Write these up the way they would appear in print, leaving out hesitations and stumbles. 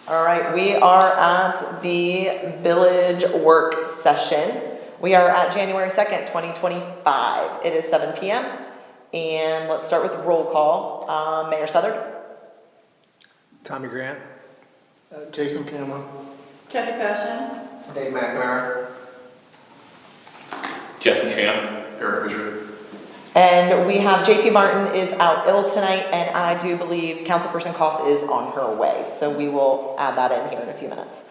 All right, we are at the village work session. We are at January 2nd, 2025. It is 7 p.m. And let's start with roll call. Mayor Southard. Tommy Grant. Jason Cameron. Kathy Passion. Dave McNamara. Jesse Champ. Eric Fisher. And we have JP Martin is out ill tonight, and I do believe Councilperson Koss is on her way. So we will add that in here in a few minutes.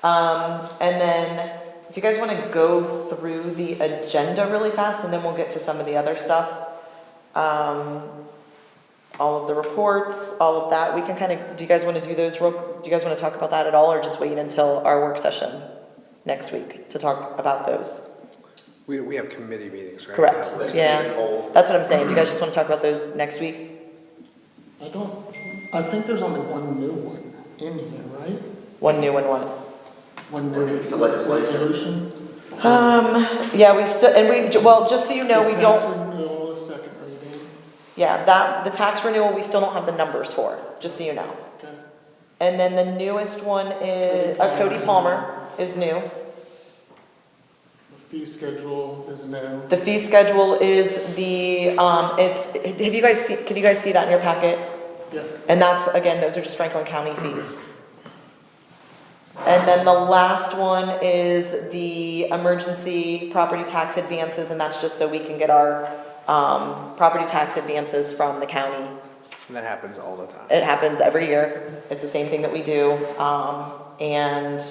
And then if you guys want to go through the agenda really fast, and then we'll get to some of the other stuff. All of the reports, all of that, we can kind of, do you guys want to do those, do you guys want to talk about that at all, or just wait until our work session next week to talk about those? We have committee meetings, right? Correct, yeah, whole. that's what I'm saying, do you guys just want to talk about those next week? I think there's only one new one in here, right? One new one, One new It's a legislation. resolution. yeah, we still, and we, well, just so you know, we This don't, tax renewal is second reading. yeah, that, the tax renewal, we still don't have the numbers for, just so you know. Okay. And then the newest one is, Cody Palmer is new. The fee schedule is new. The fee schedule is the, have you guys can you guys see that in your packet? Yeah. And that's, again, those are just Franklin County fees. And then the last one is the emergency property tax advances, and that's just so we can get our, property tax advances from the county. And that happens all the time. It happens every year. It's the same thing that we do. And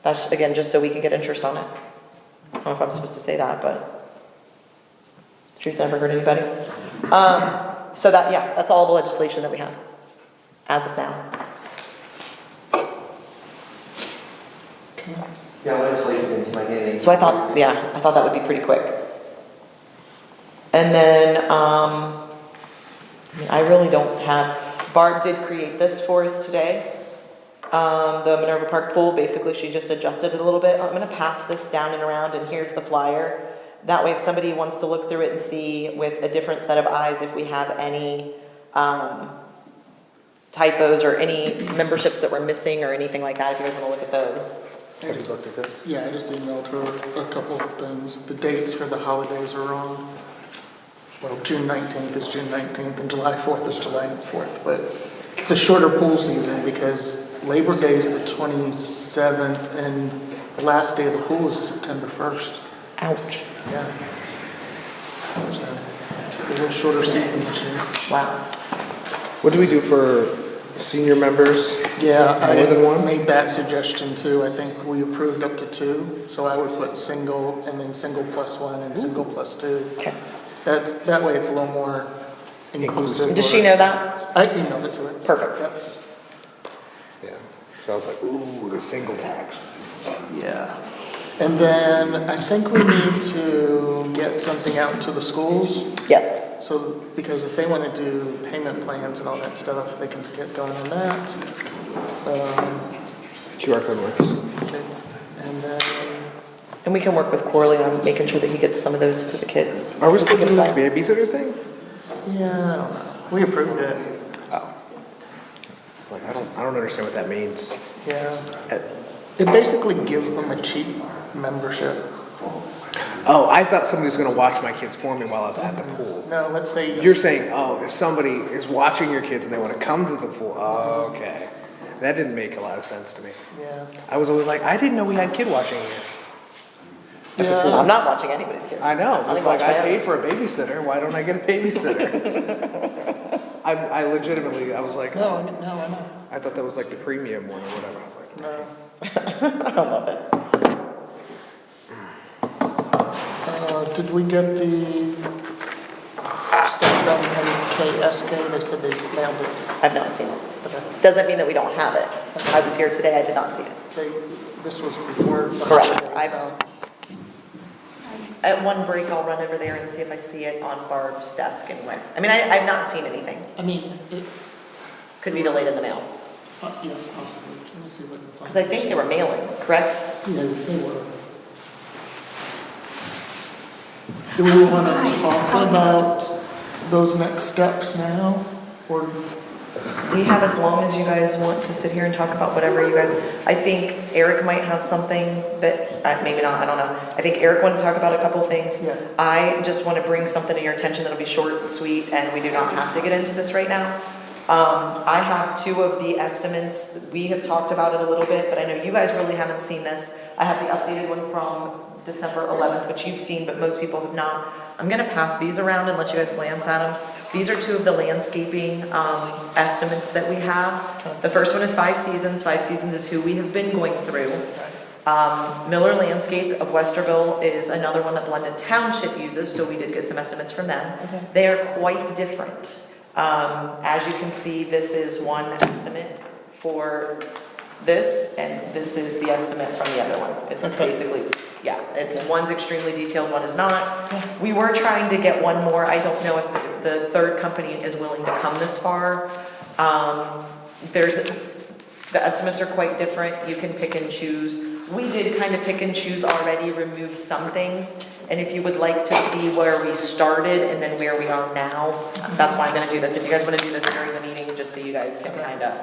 that's, again, just so we can get interest on it. I don't know if I'm supposed to say that, but truth never hurt anybody. So that, yeah, that's all the legislation that we have as of now. Yeah, legislation didn't seem like anything. So I thought that would be pretty quick. And then, I really don't have, Barb did create this for us today. The Minerva Park pool, basically she just adjusted it a little bit. I'm gonna pass this down and around, and here's the flyer. That way if somebody wants to look through it and see with a different set of eyes if we have any typos or any memberships that we're missing or anything like that, if you guys wanna look at those. I just looked at this. Yeah, I just emailed her a couple of things. The dates for the holidays are wrong. Well, June 19th is June 19th and July 4th is July 4th, but it's a shorter pool season because Labor Day is the 27th and the last day of the pool is September 1st. Ouch. Yeah. So, a little shorter season this year. Wow. What do we do for senior members? Yeah, More than one? I made that suggestion too. I think we approved up to 2, so I would put single and then single plus 1 and single plus 2. Okay. That way it's a little more inclusive. Does she know that? I emailed it to her. Perfect. Yep. Yeah. So I was like, ooh, the single tax. Yeah. And then I think we need to get something out to the schools. Yes. So, because if they want to do payment plans and all that stuff, they can get going on that. QR code works. Okay. And then, And we can work with Corley on making sure that he gets some of those to the kids. Are we still can doing this find- babysitter thing? yeah, I don't know. We approved it. Oh. Like, I don't understand what that means. Yeah. It basically gives them a cheap membership. Oh, I thought somebody was gonna watch my kids for me while I was at the pool. No, let's say You're saying, oh, if somebody is watching your kids and they wanna come to the pool, oh, okay. That didn't make a lot of sense to me. yeah. I was always like, I didn't know we had kid watching here. Yeah. I'm not watching anybody's kids. I know, I it's only like, watch my I own. paid for a babysitter, why don't I get a babysitter? I legitimately, I was like, No, oh, I know. I thought that was like the premium one or whatever. I was like, No. I love it. Did we get the stuff from MKSK? They said they mailed it. I've not seen it. Okay. Doesn't mean that we don't have it. I was here today, I did not see it. This was before. the Correct. holiday, so- At one break, I'll run over there and see if I see it on Barb's desk anywhere. I mean, I've not seen anything. I mean, it, Could be delayed in the mail. yeah, possibly. Let me see if I can find. Because I think they were mailing, correct? Yeah, they were. Do we want to talk about those next steps now? Or We have as long as you guys want to sit here and talk about whatever you guys, I think Eric might have something that, maybe not, I don't know. I think Eric wanted to talk about a couple things. Yeah. I just want to bring something to your attention that'll be short and sweet, and we do not have to get into this right now. I have two of the estimates. We have talked about it a little bit, but I know you guys really haven't seen this. I have the updated one from December 11th, which you've seen, but most people have not. I'm gonna pass these around and let you guys glance at them. These are two of the landscaping estimates that we have. The first one is 5 Seasons. 5 Seasons is who we have been going through. Miller Landscape of Westerville is another one that Blended Township uses, so we did get some estimates from them. They are quite different. As you can see, this is one estimate for this, and this is the estimate from the other one. It's basically, yeah, it's one's extremely detailed, one is not. We were trying to get one more. I don't know if the third company is willing to come this far. The estimates are quite different. You can pick and choose. We did kind of pick and choose already, removed some things. And if you would like to see where we started and then where we are now, that's why I'm gonna do this. If you guys wanna do this during the meeting, just so you guys can kind of,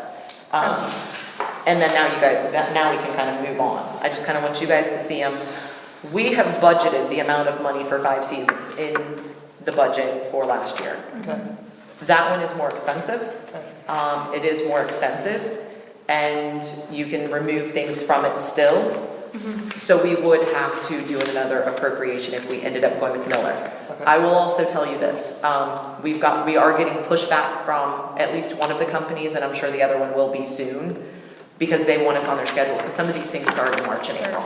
and then now we can kind of move on. I just kind of want you guys to see them. We have budgeted the amount of money for 5 Seasons in the budget for last year. Okay, That one is more expensive. okay. It is more extensive, and you can remove things from it still. So we would have to do another appropriation if we ended up going with Miller. Okay. I will also tell you this, we are getting pushback from at least one of the companies, and I'm sure the other one will be soon, because they want us on their schedule, because some of these things start in March and April.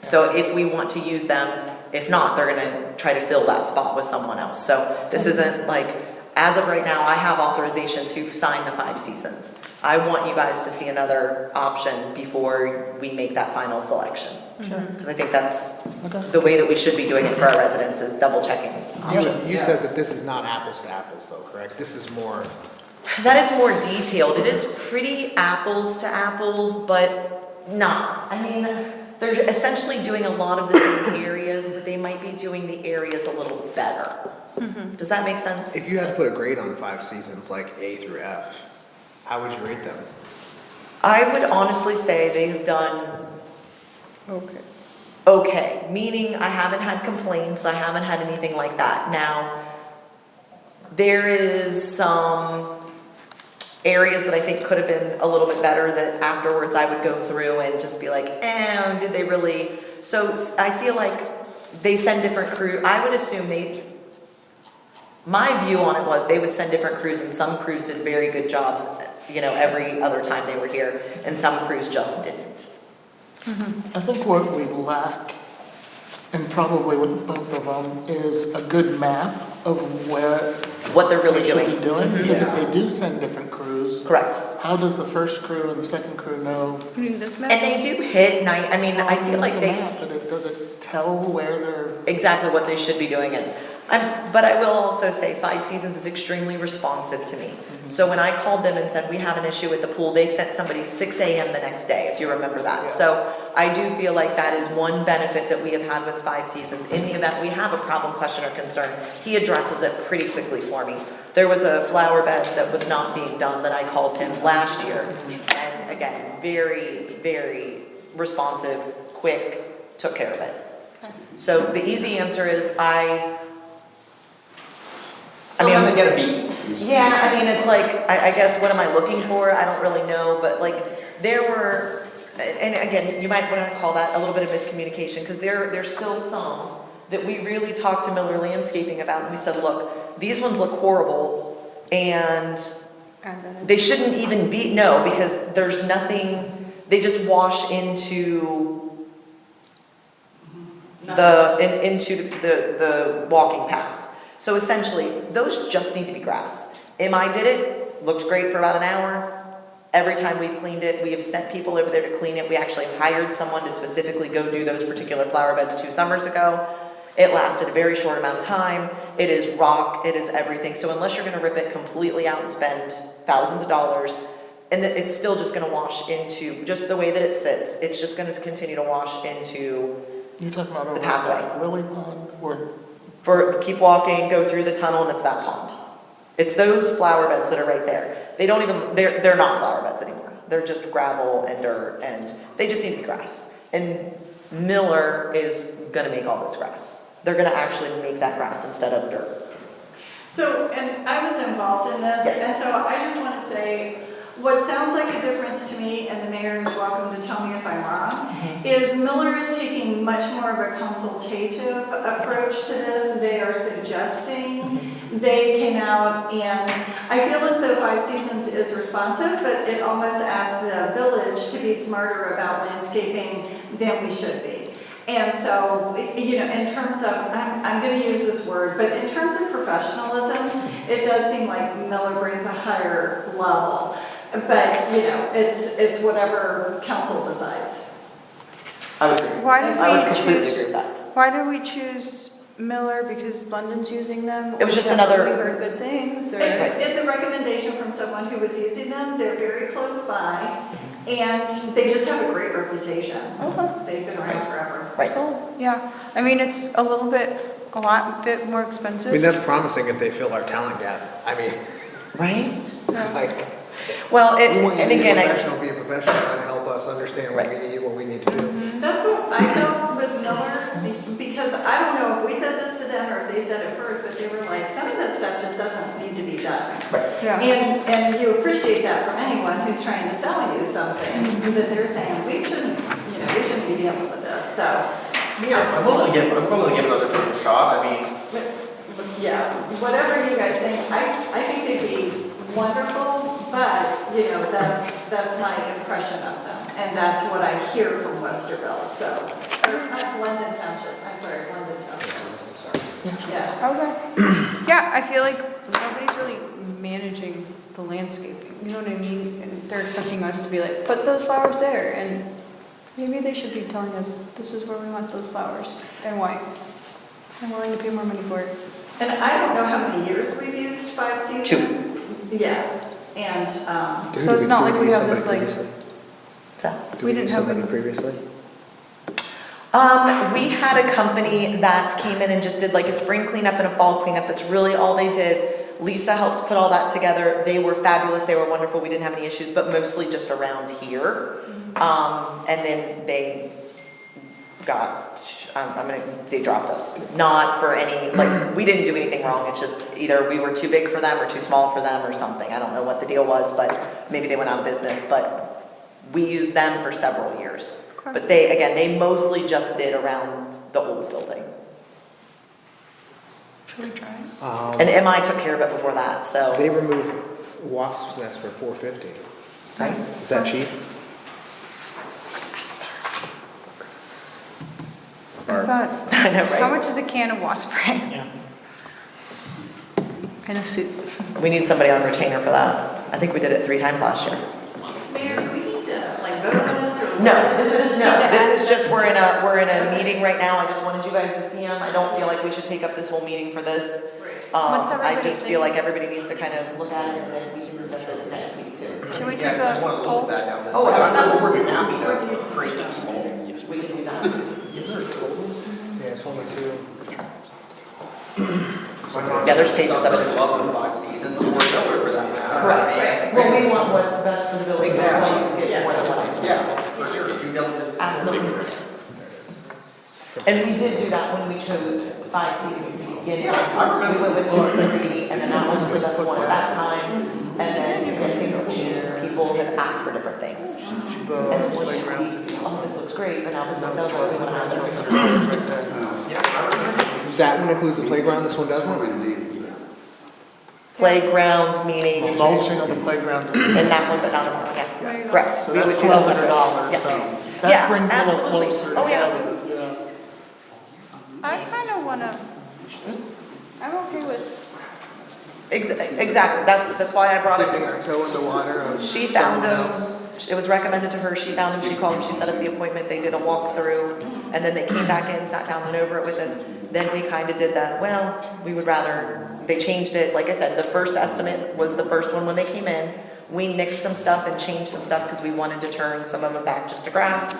So if we want to use them, if not, they're gonna try to fill that spot with someone else. So this isn't like, as of right now, I have authorization to sign the 5 Seasons. I want you guys to see another option before we make that final selection. Sure. Because I think that's Okay. the way that we should be doing it for our residents, is double checking options. You said that this is not apples to apples though, correct? This is more, That is more detailed. It is pretty apples to apples, but not. I mean, they're essentially doing a lot of the same areas, but they might be doing the areas a little better. Does that make sense? if you had to put a grade on 5 Seasons, like A through F, how would you rate them? I would honestly say they've done Okay. okay, meaning I haven't had complaints, I haven't had anything like that. Now, there is some areas that I think could have been a little bit better that afterwards I would go through and just be like, did they really? So I feel like they send different crew. I would assume my view on it was they would send different crews, and some crews did very good jobs, every other time they were here, and some crews just didn't. I think what we lack, and probably with both of them, is a good map of where What they're really they should be doing. doing. Because if they do send different crews, Correct. how does the first crew and the second crew know? Reading this map? And they do hit night. I mean, I feel like It's a they map, but it doesn't tell where they're. exactly what they should be doing. But I will also say 5 Seasons is extremely responsive to me. So when I called them and said, we have an issue with the pool, they sent somebody 6 a.m. the next day, if you remember that. Yeah. So I do feel like that is one benefit that we have had with 5 Seasons. In the event we have a problem, question, or concern, he addresses it pretty quickly for me. There was a flower bed that was not being done that I called him last year. And again, very, very responsive, quick, took care of it. So the easy answer is Still gonna get a B. yeah, I mean, it's like, I guess, what am I looking for? I don't really know, but like, there were, and again, you might want to call that a little bit of miscommunication, because there's still some that we really talked to Miller Landscaping about, and we said, look, these ones look horrible, and they shouldn't even be, no, because there's nothing, they just wash into the walking path. So essentially, those just need to be grass. MI did it, looked great for about an hour. Every time we've cleaned it, we have sent people over there to clean it. We actually hired someone to specifically go do those particular flower beds 2 summers ago. It lasted a very short amount of time. It is rock, it is everything. So unless you're gonna rip it completely out and spend thousands of dollars, and it's still just gonna wash into, just the way that it sits, it's just gonna continue to wash into, You're talking about over pathway. at Lily Pond, or, keep walking, go through the tunnel, and it's that pond. It's those flower beds that are right there. They don't even, they're not flower beds anymore. They're just gravel and dirt, and they just need to be grass. And Miller is gonna make all those grass. They're gonna actually make that grass instead of dirt. So, and I was involved in this, Yes. and so I just want to say, what sounds like a difference to me, and the mayor is welcome to tell me if I'm wrong, is Miller is taking much more of a consultative approach to this. They are suggesting. They came out, and I feel as though Five Seasons is responsive, but it almost asks the village to be smarter about landscaping than we should be. And so, you know, in terms of, I'm going to use this word, but in terms of professionalism, it does seem like Miller brings a higher level. But, you know, it's whatever council decides. I would agree. Why did I would we completely choose- agree with that. Why did we choose Miller? Because London's using them? It was just Or because another- We heard good things, or? It's a recommendation from someone who was using them. They're very close by, and they just have a great reputation. Okay. They've been around forever. Right. So, yeah, I mean, it's a lot bit more I mean, expensive. that's promising if they fill our talent gap. I mean, Right? like, Well, we want you and to be again, professional, be a professional, and help us understand what we Right. need, what we need to do. That's what I felt with Miller, because I don't know if we said this to them or if they said it first, but they were like, some of this stuff just doesn't need to be done. Yeah. And you appreciate that from anyone who's trying to sell you something, that they're saying, we shouldn't be dealing with this, so. I'm willing to give another person a shot. I mean, Yeah, whatever you guys think, I think they'd be wonderful, but, you know, that's my impression of them. And that's what I hear from Westerville, so, or London Township, I'm sorry, London Township, I'm sorry. yeah. Okay. Yeah, I feel like nobody's really managing the landscaping, you know what I mean? And they're expecting us to be like, put those flowers there, and maybe they should be telling us, this is where we want those flowers, and why. I'm willing to pay more money for it. And I don't know how many years we've used Five Seasons. 2. Yeah, and, So it's not like we have this, like- So, We didn't have somebody any- previously. we had a company that came in and just did like a spring cleanup and a fall cleanup. That's really all they did. Lisa helped put all that together. They were fabulous. They were wonderful. We didn't have any issues, but mostly just around here. And then they got, they dropped us. Not for any, like, we didn't do anything wrong. It's just either we were too big for them or too small for them or something. I don't know what the deal was, but maybe they went out of business. But we used them for several years. Okay. But they mostly just did around the old building. Should we try it? And MI took care of it before that, so, They remove wasps' nest for $4.50. right? Is that cheap? I thought, I know, how right? much is a can of wasp spray? In a soup. We need somebody on retainer for that. I think we did it 3 times last year. Mayor, do we need to, like, vote on this, or? No, this is just, we're in a meeting right now. I just wanted you guys to see them. I don't feel like we should take up this whole meeting for this. What's I everybody just feel like thinking? everybody needs to kind of look at it and then we can discuss it next week too. Should we yeah, take I just a want to poll? look at that now. This Oh, way. absolutely. We're happy to crazy people. Yes, we can do that. Is there a total? Yeah, it's only 2. Yeah, there's pages of I it. love the Five Seasons, or Miller for that matter. Correct. Well, we want what's best for the village. Exactly. To get more than what else. Yeah, for sure. Due diligence. Absolutely. And we did do that when we chose Five Seasons to begin with. Yeah, I remember. We went with 2 and 3, and then that was the best one at that time. And then again, things have changed, and people have asked for different things. And then once you see, oh, this looks great, but now this one doesn't, we want to ask for That one includes the playground, this one doesn't? Playground, meaning, Mulching of the playground. and that one, but not a, There you yeah, go. correct. So We would that's do those $1,200, separate. so Yeah. that brings it a little absolutely. closer. Oh, yeah. Yeah. I kind of want to, I'm okay with, Exactly, that's why I brought Dipping it. our toe in the water of She found someone him, else. it was recommended to her, she found him, she called him, she set up the appointment, they did a walkthrough, and then they came back in, sat down, went over it with us. Then we kind of did that, well, we would rather, they changed it, like I said, the first estimate was the first one when they came in. We nixed some stuff and changed some stuff because we wanted to turn some of them back just to grass.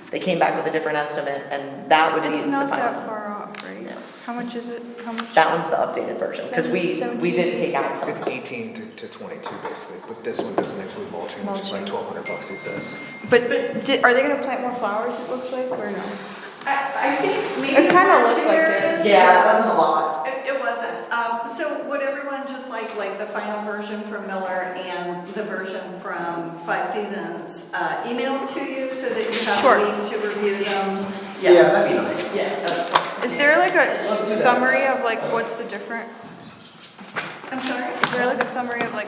They came back with a different estimate, and that would be it's the not final. that far off, right? Yeah. How much is it? How much? That one's the updated version, because we did take out some. It's 18 to 22 basically, but this one doesn't include mulching, which is like $1,200 he says. But are they gonna plant more flowers, it looks like, or no? I think maybe It kinda March looked like areas. it. Yeah, it wasn't a lot. It wasn't. So would everyone just like the final version from Miller and the version from Five Seasons, emailed to you so that you have Sure. a week to review them? Yeah, that'd be nice. Yeah, that's fine. Is there like Let's a do that. summary of like what's the different, I'm sorry? is there like a summary of like,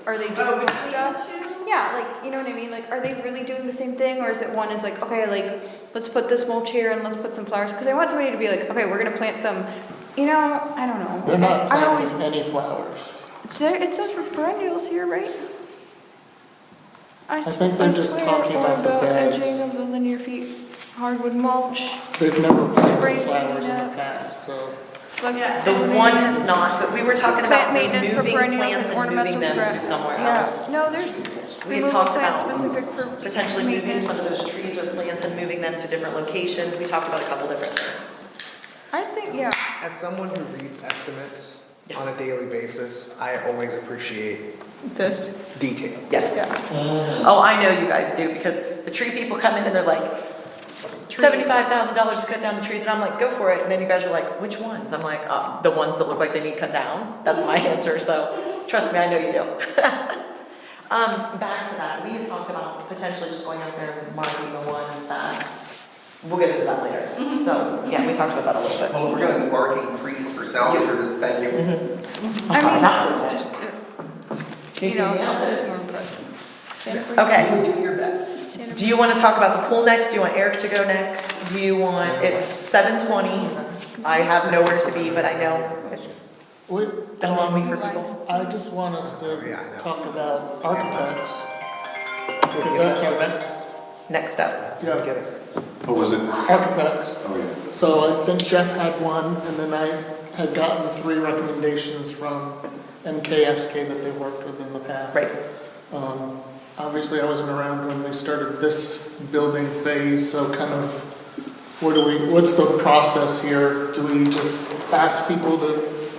are they Oh, doing between the stuff? two? Yeah, like, you know what I mean, like, are they really doing the same thing, or is it one is like, okay, like, let's put this mulch here and let's put some flowers, because I want somebody to be like, okay, we're gonna plant some, you know, I don't know. They're not I planting always, any flowers. there, it says for perennials here, right? I think they're just talking about the beds. Edging of the linear feet, hardwood mulch, They've never planted Spray flowers in painting the past, so. like. Yeah. The one has not, but we were talking about Plant maintenance for removing perennials plants and and moving ornamental them to grass. somewhere Yeah, else. no, there's We had removal talked plant about specific for potentially moving some of maintenance. those trees or plants and moving them to different locations. We talked about a couple different things. I think, yeah, As someone who reads estimates on a daily basis, I always appreciate this, detail. Yes. yeah. Oh, I know you guys do, because the tree people come in and they're like, $75,000 to cut down the trees, and I'm like, go for it. And then you guys are like, which ones? I'm like, the ones that look like they need cut down. That's my answer. So trust me, I know you do. Back to that, we had talked about potentially just going out there and marking the ones that, we'll get into that later. So, yeah, we talked about that a little bit. Well, if we're gonna be marking trees for salvage or just thank you. I mean, That's this is okay. just, Can you see know, me else? this is more impressive. Okay. You do your best. Do you want to talk about the pool next? Do you want Eric to go next? Do you want, it's 7:20. I have nowhere to be, but I know it's Wait, been a long week for people. I just want us Yeah, I know. to talk about architects, because that's our next, Next up. Get yeah, it. What was it? architects. Oh, yeah. So I think Jeff had one, and then I had gotten 3 recommendations from MKSK that they worked with in the past. Right. Obviously, I wasn't around when we started this building phase, so kind of, what's the process here? Do we just ask people to,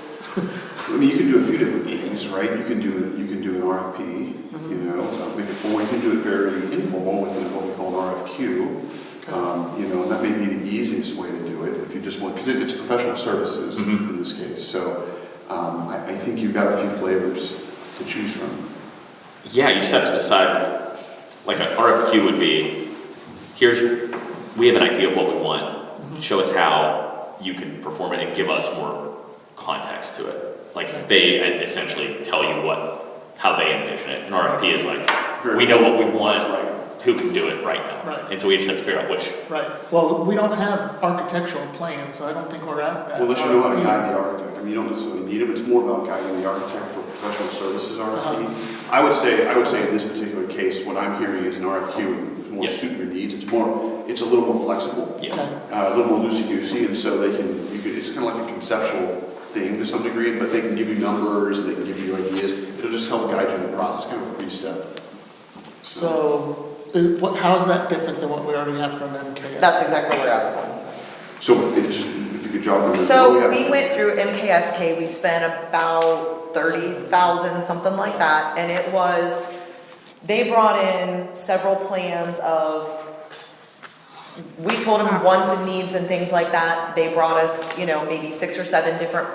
I mean, you can do a few different things, right? You can do an RFP, you know, make it formal. You can do it very informal with what we call an RFQ. You know, and that may be the easiest way to do it if you just want, because it's professional services in this case. So I think you've got a few flavors to choose from. Yeah, you just have to decide, like an RFQ would be, we have an idea of what we want, show us how you can perform it and give us more context to it. Like they essentially tell you how they envision it. An RFP is like, we know what we want, Right. who can do it right now. Right. And so we just have to figure out which. right, well, we don't have architectural plans, so I don't think we're at that. Well, unless you know how to guide the architect. I mean, you don't necessarily need it, but it's more about guiding the architect for professional services RFP. I would say in this particular case, what I'm hearing is an RFQ more Yeah. suit your needs. It's a little more flexible, Yeah. Okay. a little more loosey-goosey, and so it's kind of like a conceptual thing to some degree, but they can give you numbers, they can give you ideas. It'll just help guide you in the process, kind of a three-step. So, how's that different than what we already have from MKS? That's exactly where I was going. So if you could jog through this. So we went through MKSK, we spent about 30,000, something like that, and it was, they brought in several plans of, we told them wants and needs and things like that. They brought us, maybe 6 or 7 different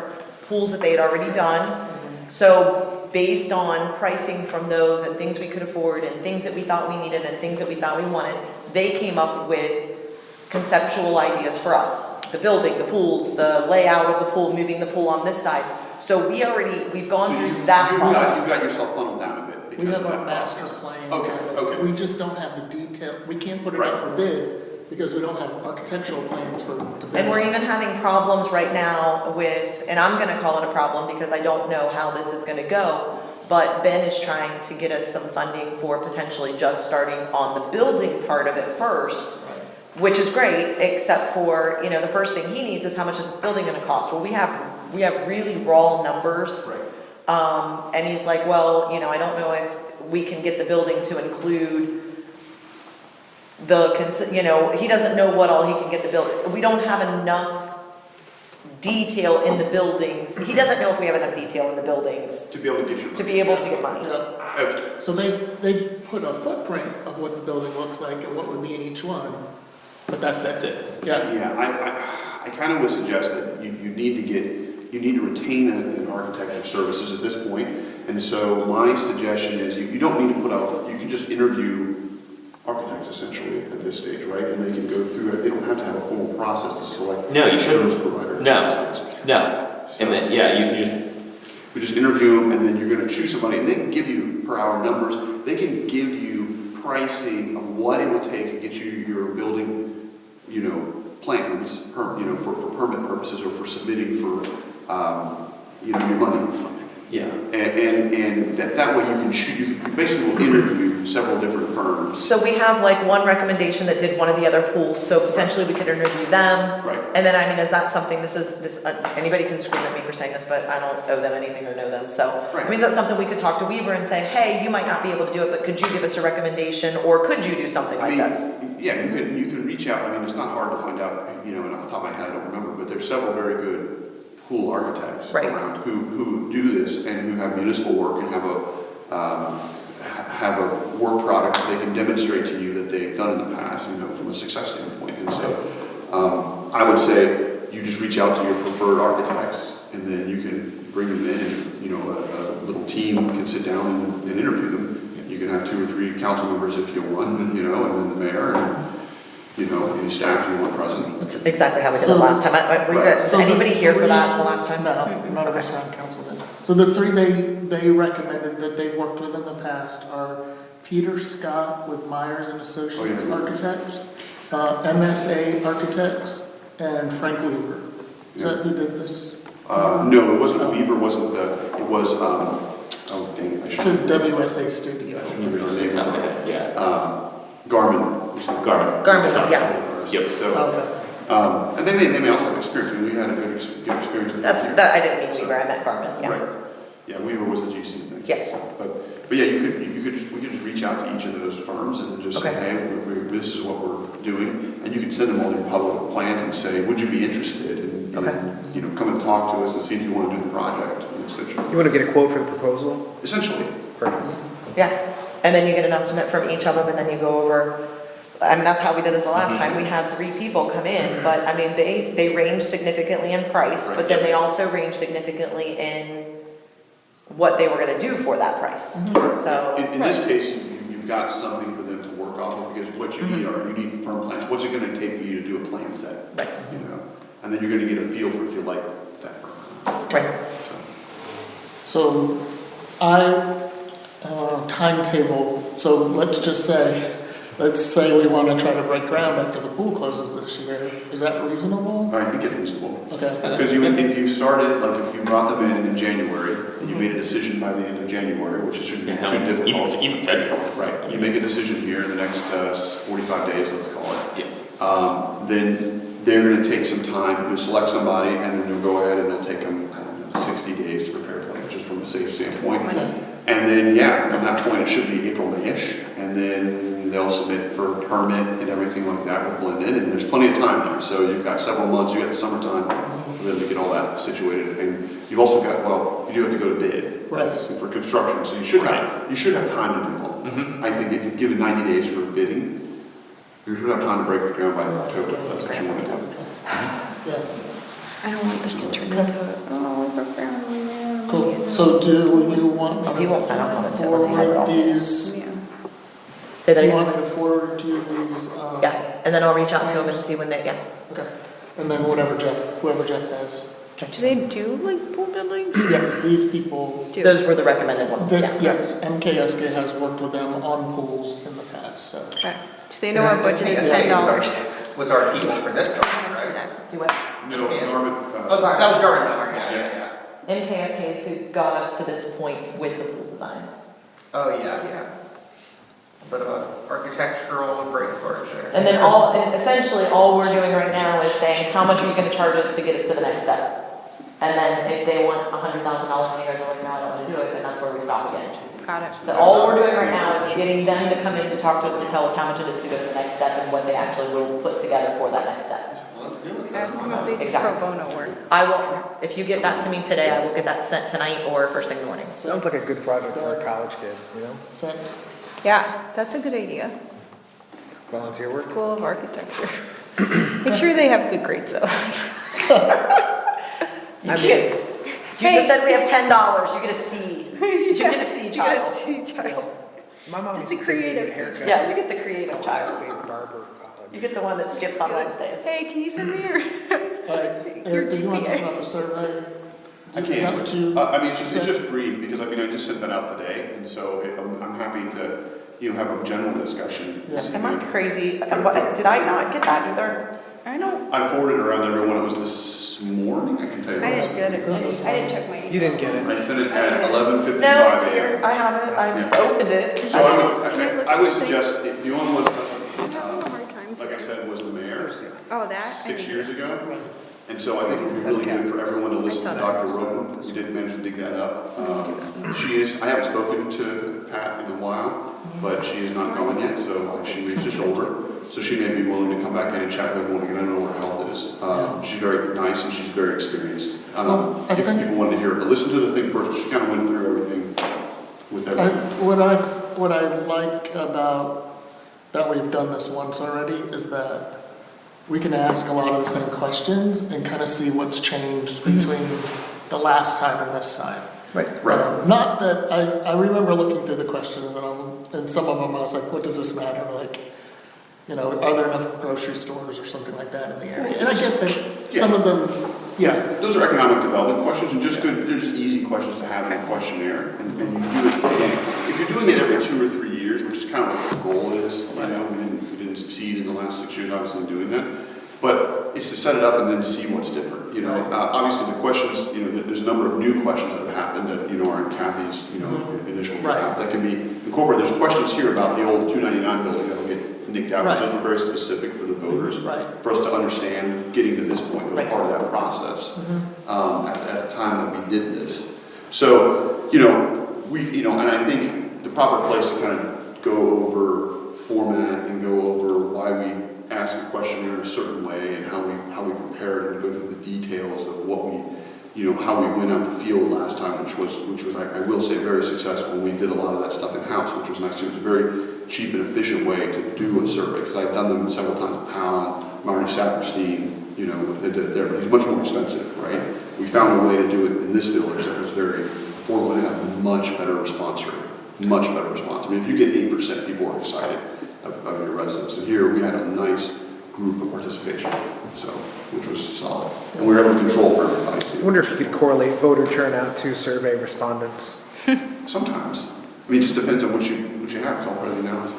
pools that they had already done. So based on pricing from those and things we could afford and things that we thought we needed and things that we thought we wanted, they came up with conceptual ideas for us. The building, the pools, the layout of the pool, moving the pool on this side. So we've gone through that You've got process. yourself funneled down a bit. We because have of our that master process. plan. Okay. We just don't have the detail, we can't put it Right. up for bid, because we don't have architectural plans to bid. And we're even having problems right now with, and I'm gonna call it a problem because I don't know how this is gonna go, but Ben is trying to get us some funding for potentially just starting on the building part of it first, which is great, except for, the first thing he needs is how much is this building gonna cost? Well, we have really raw numbers. Right. And he's like, well, I don't know if we can get the building to include he doesn't know what all he can get the building. We don't have enough detail in the buildings. He doesn't know if we have enough detail in the buildings To be able to get you. to be able to get money. Yeah. Okay. So they've put a footprint of what the building looks like and what would be in each one, but that's it. That's it. Yeah, Yeah, I kind of would suggest that you need to retain an architect of services at this point. And so my suggestion is you don't need to put out, you can just interview architects essentially at this stage, right? And they can go through it. They don't have to have a formal process to select. No, you shouldn't. service provider. No. And then, yeah, you just, We just interview them, and then you're gonna choose somebody, and they can give you per hour numbers. They can give you pricing of what it would take to get you your building, plans, for permit purposes or for submitting for, your money. Yeah, and that way you can choose, you basically will interview several different firms. So we have like one recommendation that did one of the other pools, so potentially we could interview them. Right. And then, I mean, is that something, anybody can scream at me for saying this, but I don't owe them anything or know them, so. Right. I mean, is that something we could talk to Weaver and say, hey, you might not be able to do it, but could you give us a recommendation, or could you do something like this? Yeah, you can reach out, I mean, it's not hard to find out, and off the top of my head, I don't remember, but there's several very good pool architects Right. around who do this and who have municipal work and have a work product that they can demonstrate to you that they've done in the past, from a success standpoint. And so, I would say you just reach out to your preferred architects, and then you can bring them in, and a little team can sit down and interview them. You can have 2 or 3 council members if you want, and then the mayor, and any staff you want present. That's exactly how we did it So- last time. Were you guys, So the anybody here for three- that the last time? No, none of us are on council then. So the 3 they recommended that they've worked with in the past are Peter Scott with Myers and Associates Oh, yeah. Architects, MSA Architects, and Frank Weaver. Is that who did this? No, it wasn't Weaver, it was, oh dang it, I It should. says WSA Studio. yeah. Garmin. Garmin, yeah. Yep. So, Okay. and they may also have experience, we had a good experience with. That's, Weaver. I didn't mean Weaver, I meant Garmin, yeah. Right, yeah, Weaver was the GC. thing. Yes. But yeah, we could just reach out to each of those firms and just say, Okay. hey, this is what we're doing. And you can send them all your public plan and say, would you be interested in, Okay. come and talk to us and see if you want to do the project, You want to get a quote for the proposal? essentially. Perfect. Yeah, and then you get an estimate from each of them, and then you go over, I mean, that's how we did it the last time, we had 3 people come in, but, I mean, they range significantly in price, but then they also range significantly in what they were gonna do for that price, so. In this case, you've got something for them to work off of, because what you need you need firm plans. What's it gonna take for you to do a plan set? Right. And then you're gonna get a feel for if you like that firm. Right, So timetable, so let's say we want to try to break ground after the pool closes this year. Is that reasonable? I think it's reasonable. Okay. Because if you started, like if you brought them in January, and you made a decision by the end of January, which is shouldn't be too difficult. Even February. Right, you make a decision here in the next 45 days, let's call it. Yeah. Then they're gonna take some time, you'll select somebody, and then you'll go ahead and it'll take them, 60 days to prepare a plan, just from a safe standpoint. And then, from that point, it should be April, May-ish, and then they'll submit for a permit and everything like that with Blended, and there's plenty of time there, so you've got several months, you got the summertime for them to get all that situated, and you've also got, you do have to go to bid. Right. For construction, so you should have time to do all that. I think if you give it 90 days for bidding, you should have time to break the ground by October, if that's what you want to do. Yeah. I don't want this to turn into, Cool. So do you want Oh, me he to won't sign off on it unless he has it all. forward these? Yeah. say that Do you again. want me to forward to these? Yeah, and then I'll reach out to him and see when they, Okay. And then whoever Jeff has. Do they do like pool buildings? Yes, these people. Do. those were the recommended ones, yeah. Yes, MKSK has worked with them on pools in the past, so. Okay. So they know our budget is $10. Was our people for this one, right? Do what? No, Norman. Oh, that was Jordan Miller, yeah. MKSK is who got us to this point with the pool designs. Oh, yeah. But architectural and breakfast there. And then essentially, all we're doing right now is saying, how much are you gonna charge us to get us to the next step? And then if they want $100,000 and you guys are like, no, I don't wanna do it, then that's where we stop again. Got it. So all we're doing right now is getting them to come in to talk to us, to tell us how much it is to go to the next step and what they actually will put together for that next step. Let's do it. Ask them if they do Exactly. pro bono work. I will, if you get that to me today, I will get that sent tonight or first thing in the morning. Sounds like a good project for a college kid, you know? So, Yeah, that's a good idea. Volunteer work. School of Architecture. Make sure they have good grades though. You can't, you just said we have $10, you get a C. You get a C, child. My mom Just used be to take me to creative. get haircuts. Yeah, you get the creative child. State barber college. You get the one that skips on Wednesdays. Hey, can you send me your? Eric, did you want to talk GPA. about the survey? I Is that what you? can. I mean, it's just brief, because I mean, I just sent that out today, and so I'm happy to, you know, have a general discussion. Yeah. Am I crazy? Did I not get that either? I don't, I forwarded it around everyone, it was this morning, I can tell you. I that. didn't get it. I didn't check my email. You didn't get it. I sent it at 11:55 No, it's a.m. here. I have it. I opened it. So I would suggest, if the only one, I'm having a hard time. like I said, was the mayor, Oh, that? I 6 didn't years get it. ago. And so I think it would be really good for everyone to listen to Dr. Roden. We did manage to dig that up. She is, I haven't spoken to Pat in a while, but she is not going yet, so she is just older. So she may be willing to come back in and chat with everyone again. I don't know what her health is. She's very nice and she's very experienced. I If think- people wanted to hear her, listen to the thing first. She kind of went through everything with everything. What I like about that we've done this once already is that we can ask a lot of the same questions and kind of see what's changed between the last time and this time. Right. Right. Not that, I remember looking through the questions and some of them I was like, what does this matter? Like, you know, are there enough grocery stores or something like that in the area? And I get that some of them, yeah. Those are economic development questions and just good, they're just easy questions to have in a questionnaire. And you do it, again, if you're doing it every 2 or 3 years, which is kind of what the goal is, you know, we didn't succeed in the last 6 years, obviously, in doing that. But it's to set it up and then see what's different, you know. Obviously, the questions, you know, there's a number of new questions that have happened that, you know, are in Kathy's, you know, initial draft that can be incorporated. There's questions here about the old 299 building that'll get nicked out, because Right. those are very specific for the voters. Right. For us to understand getting to this point was Right. part of that process at the time that we did this. So, you know, and I think the proper place to kind of go over format and go over why we ask a questionnaire in a certain way and how we prepared and go through the details of what we, you know, how we went out the field last time, which was I will say very successful. We did a lot of that stuff in house, which was nice. It was a very cheap and efficient way to do a survey, because I've done them several times at Powell, Marty Saperstein, you know, they did it there, but he's much more expensive, right? We found a way to do it in this village that was very affordable and had a much better response rate, much better response. I mean, if you get 8%, people are excited of your residents. And here we had a nice group of participation, so, which was solid. And we were able to control for everybody I too. wonder if you could correlate voter turnout to survey respondents. Sometimes. I mean, it just depends on what you have, it's all part of the analysis.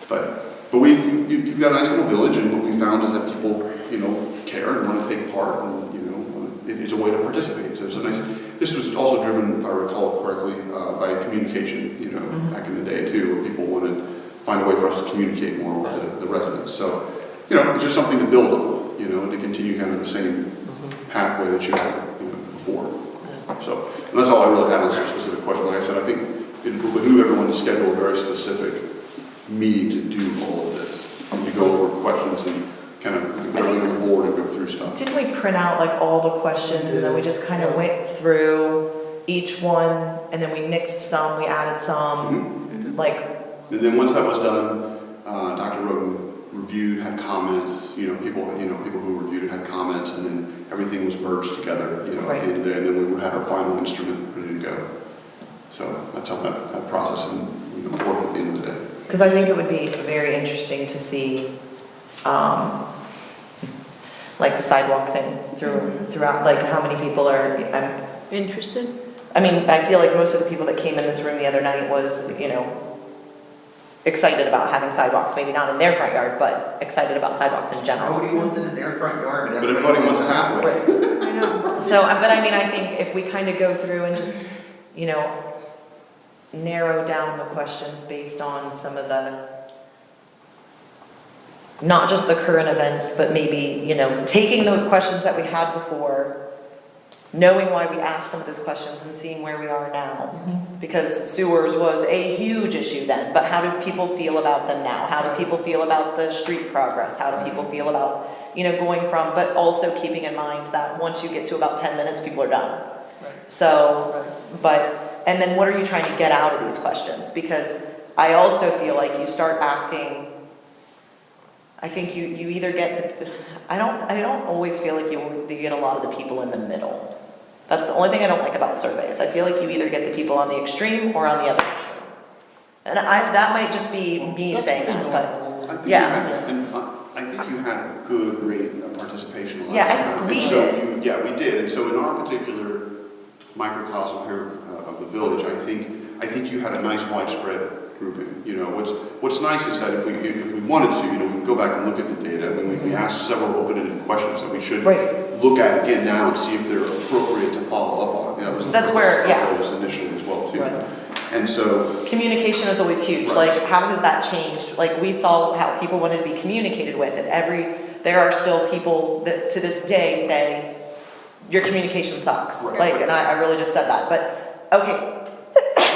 But you've got a nice little village, and what we found is that people, you know, care and want to take part, and, you know, it's a way to participate. So it's a nice, this was also driven, if I recall correctly, by communication, you know, back in the day too, where people wanted to find a way for us to communicate more with the residents. So, you know, it's just something to build on, you know, to continue kind of the same pathway that you had, you know, before. So, and that's all I really have on some specific question. Like I said, I think it would behoove everyone to schedule a very specific meeting to do all of this. We go over questions and kind of put everything on the board and go through stuff. Didn't we print out like all the questions and then we just kind of went through each one and then we nixed some, we added some, like, And then once that was done, Dr. Roden reviewed, had comments, you know, people who reviewed it had comments, and then everything was merged together, you know, at the end of the day, and then we had our final instrument ready to go. So that's how that process and, you know, worked at the end of the day. because I think it would be very interesting to see, like the sidewalk thing throughout, like how many people are, Interested? I mean, I feel like most of the people that came in this room the other night was, you know, excited about having sidewalks, maybe not in their front yard, but excited about sidewalks in general. Nobody wants it in their front yard, But everybody wants a pathway. I know. So, but I mean, I think if we kind of go through and just, you know, narrow down the questions based on some of the, not just the current events, but maybe, you know, taking the questions that we had before knowing why we asked some of those questions and seeing where we are now. Because sewers was a huge issue then, but how do people feel about them now? How do people feel about the street progress? How do people feel about, going from, but also keeping in mind that once you get to about 10 minutes, people are done. So, and then what are you trying to get out of these questions? Because I also feel like you start asking, I think you either get I don't always feel like you get a lot of the people in the middle. That's the only thing I don't like about surveys. I feel like you either get the people on the extreme or on the other extreme. And that might just be me saying that, but I think yeah. I think you had a good rate of participation last time. Yeah, I think we And so did. yeah, we did. And so in our particular microcosm here of the village, I think you had a nice widespread grouping. What's nice is that if we wanted to, we can go back and look at the data. I mean, we asked several open-ended questions that we should look at again now and see if they're appropriate to follow up on. That was the That's purpose where, yeah. of those initially as well too. Right. And so Communication is always huge. Right. Like, how has that changed? Like, we saw how people wanted to be communicated with, and there are still people that to this day say, your communication sucks. Right. Like, and I really just said that. But, okay,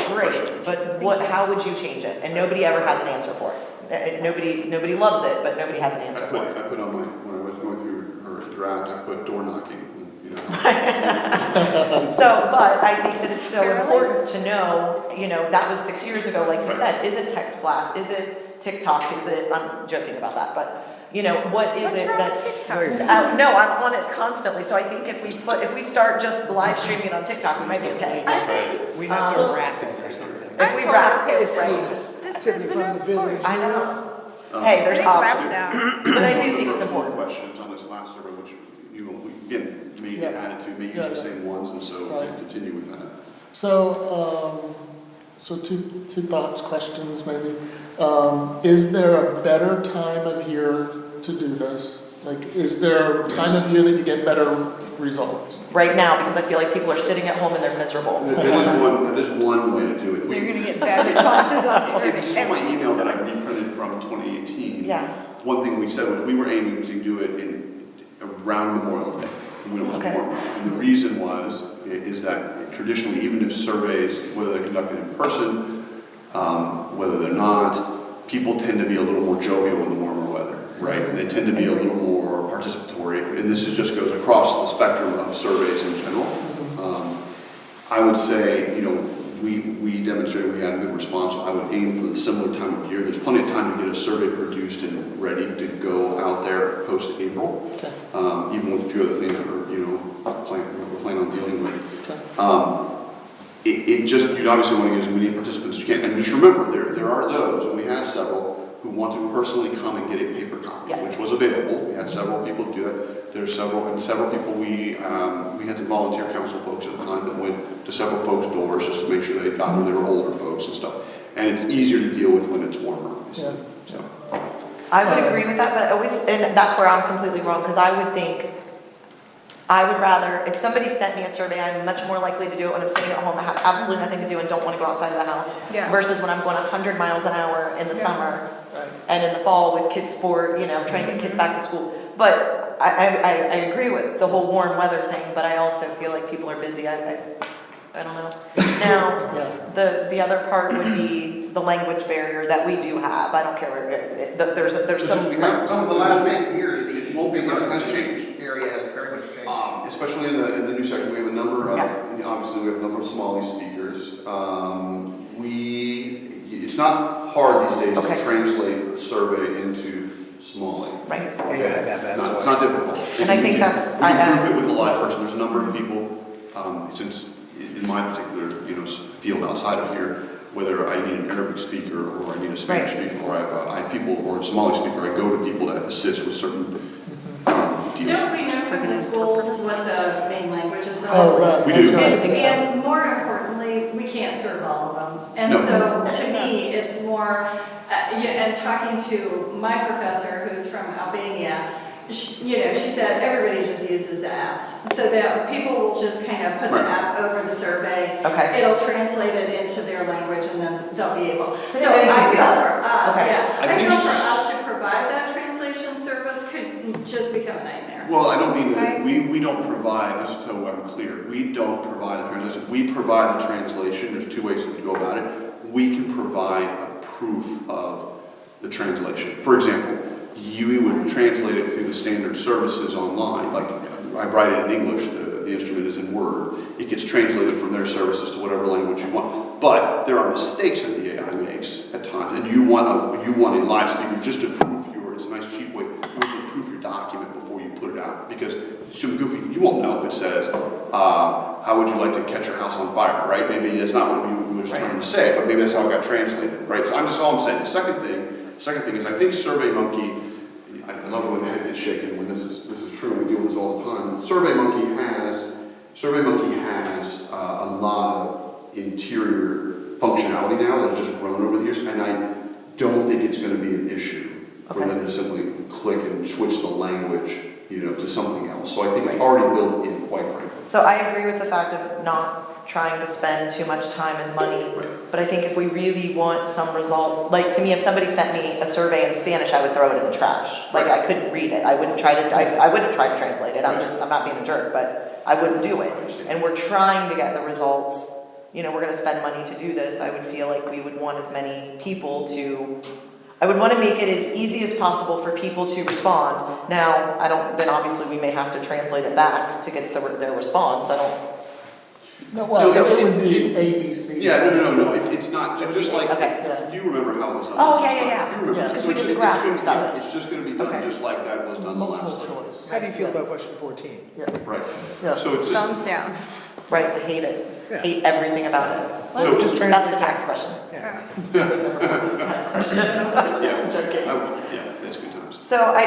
great, but how would you change it? And nobody ever has an answer for it. Nobody loves it, but nobody has an answer for it. I put on when I was going through her draft, I put door knocking. So, but I think that it's so important to know, that was 6 years ago, like you said, is it text blast, is it TikTok, I'm joking about that, but, what is it that? No, I'm on it constantly, so I think if we start just live streaming it on TikTok, we might be okay. We have to wrap it or something. If we wrap it, This right, is This Tiffany from the village. I know. Hey, there's Big raps options, out. but I do think it's important. Questions on this last survey, which again, may get added to, may use Yeah. the same ones, and so Right. continue with that. So, two thoughts, questions maybe. Is there a better time of year to do this? Like, is there a time of year that you get better results? Right now, because I feel like people are sitting at home and they're miserable. That is one way to do it. You're gonna get bad responses on If you saw my surveys. email that I reprinted from 2018, Yeah. one thing we said was we were aiming to do it around Memorial Day, when it was Okay. warmer. And the reason is that traditionally, even if surveys, whether they're conducted in person, whether they're not, people tend to be a little more jovial in the warmer weather, right? And they tend to be a little more participatory, and this just goes across the spectrum of surveys in general. I would say, we demonstrated we had a good response. I would aim for the similar time of year. There's plenty of time to get a survey produced and ready to go out there post-April, even with a few other things that we're planning on dealing with. You obviously want to get as many participants as you can. And just remember, there are those, and we had several, who want to personally come and get a paper copy, Yes. which was available. We had several people do that. There's several people, we had some volunteer council folks at the time that went to several folks' doors just to make sure they got them. They were older folks and stuff. And it's easier to deal with when it's warmer, obviously. So. I would agree with that, but and that's where I'm completely wrong, because I would rather, if somebody sent me a survey, I'm much more likely to do it when I'm sitting at home, I have absolutely nothing to do and don't want to go outside of the house, Yeah. versus when I'm going 100 miles an hour in the Yeah. summer, and in the fall with kids' sport, trying to get kids back to school. But I agree with the whole warm weather thing, but I also feel like people are busy. I don't know. Now, the other part would be the language barrier that we do have. I don't care where there's some. We have Over the last 6 years, It won't be, it has changed. area has very much changed. Especially in the new section, we have a number of, Yes. obviously, we have a number of Somali speakers. It's not hard these days Okay. to translate a survey into Somali. Right. It's not difficult. And I think that's- You can prove it with a live person. There's a number of people, since in my particular, field outside of here, whether I need an Arabic speaker or I need a Spanish speaker or I have people or a Somali speaker, I go to people that assist with certain deals. Don't we know from the schools what the main languages are? Oh, right. We do. That's right. And more importantly, we can't serve all of them. And No. so to me, it's more, and talking to my professor who's from Albania, she said everybody just uses the apps. So that people will just kind of put the app over the survey. Okay. It'll translate it into their language and then they'll be able. So So they I can do feel that. for us, Okay. I I think feel for us to provide that translation service could just become a nightmare. Well, I don't mean, Right. we don't don't provide, just so I'm clear, we don't provide the translation. We provide the translation. There's two ways to go about it. We can provide a proof of the translation. For example, you would translate it through the standard services online. Like I write it in English, the instrument is in Word. It gets translated from their services to whatever language you want. But there are mistakes that the AI makes at times, and you want a live speaker just to proof it's a nice cheap way. You want to proof your document before you put it out, because it's too goofy. You won't know if it says, how would you like to catch your house on fire, right? Maybe that's not what you were trying to say, but maybe that's how it got translated, right? So all I'm saying. The second thing is I think SurveyMonkey, I love when the head gets shaken when this is true, we deal with this all the time. SurveyMonkey has a lot of interior functionality now that has just grown over the years, and I don't think it's going to be an issue for them to simply click and switch the language, to something else. So I think it's already built in, quite frankly. So I agree with the fact of not trying to spend too much time and money, but I think if we really want some results, like to me, if somebody sent me a survey in Spanish, I would throw it in the trash. Like I couldn't read it. I wouldn't try to translate it. I'm not being a jerk, but I wouldn't do it. And we're trying to get the results. We're going to spend money to do this. I would feel like we would want as many people I would want to make it as easy as possible for people to respond. Now, then obviously we may have to translate it back to get their response. No, well, No, it would be ABC. Yeah, no. It's not just like Okay. you remember how it was done. Oh, yeah. You remember. Because we So did the it's graphs and gonna- stuff. It's just going to be done Okay. just like that was It's done the multiple last time. choice. How do you feel about question 14? Yeah. Right. Yeah. So it's just Thumbs down. Right, I hate it. Yeah. Hate everything about it. So just That's the tax question. yeah, that's good times. So I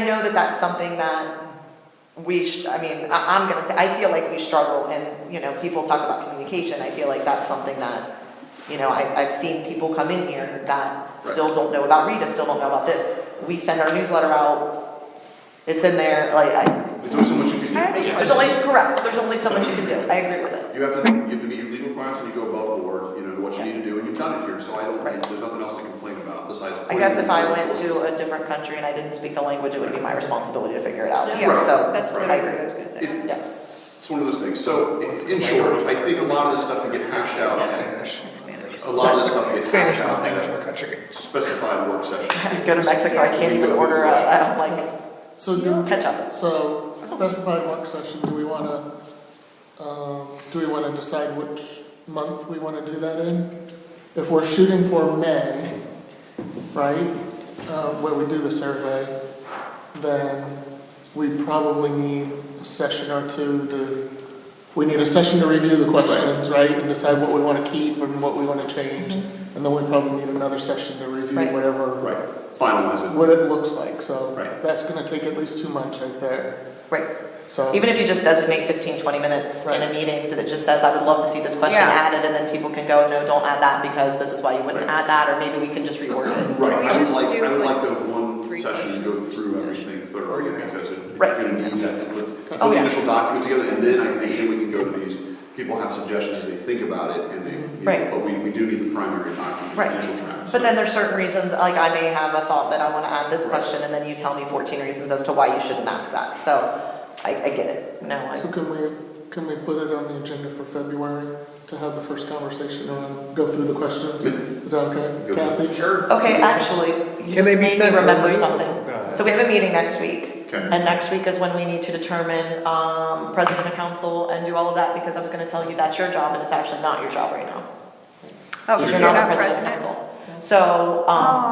know that that's something that I'm gonna say, I feel like we struggle and, people talk about communication. I feel like that's something that, I've seen people come in here that still don't know about Rita, still don't know about this. We send our newsletter out, it's in there, There's only so much you can do. there's only so much you can do. I agree with it. You have to meet your legal requirements and you go above board, what you need to do, and you've done it here, so there's nothing else to complain about besides. I guess if I went to a different country and I didn't speak the language, it would be my responsibility to figure it out. Yeah, So, that's what I I agree. was gonna say. Yeah. It's one of those things. So, in short, I think a lot of this stuff can get hashed out. A lot of this stuff gets Spanish hashed is the out language at of our country. a specified work session. I go to Mexico, I can't even order So ketchup. So specified work session, do we wanna decide which month we wanna do that in? If we're shooting for May, right, where we do the survey, then we probably need a session or two we need a session to review the questions, right, and decide what we wanna keep and what we wanna change. And then we probably need another session to review Right. whatever Right. Finalize it. what it looks like, so Right. that's gonna take at least 2 months right there, Right. so. Even if you just designate 15, 20 minutes in a Right. meeting that just says, I would love to see this question Yeah. added, and then people can go, no, don't add that because this is why you wouldn't add that, or maybe we can just reword it. Right, we I would just like, do, I would like, like the one 3 session to go through everything thoroughly, because Right. you're gonna need that, put Oh, the yeah. initial document together, and then I think then we can go to these, people have suggestions, they think about it, and Right. but we do need the primary document, the Right. initial draft. But then there's certain reasons, like I may have a thought that I wanna add this question, and then you tell me 14 reasons as to why you shouldn't ask that, so I get it. No, So can we put it on the agenda for February to have the first conversation and go through the questions? Is that okay, Good. Kathy? Sure. Okay, actually, you Can they just be made me sent remember early? something. So we have a meeting next week. Okay. And next week is when we need to determine, president of council and do all of that, because I was gonna tell you that's your job, and it's actually not your job right now. Oh, because You're you're not the not president of president? council. So,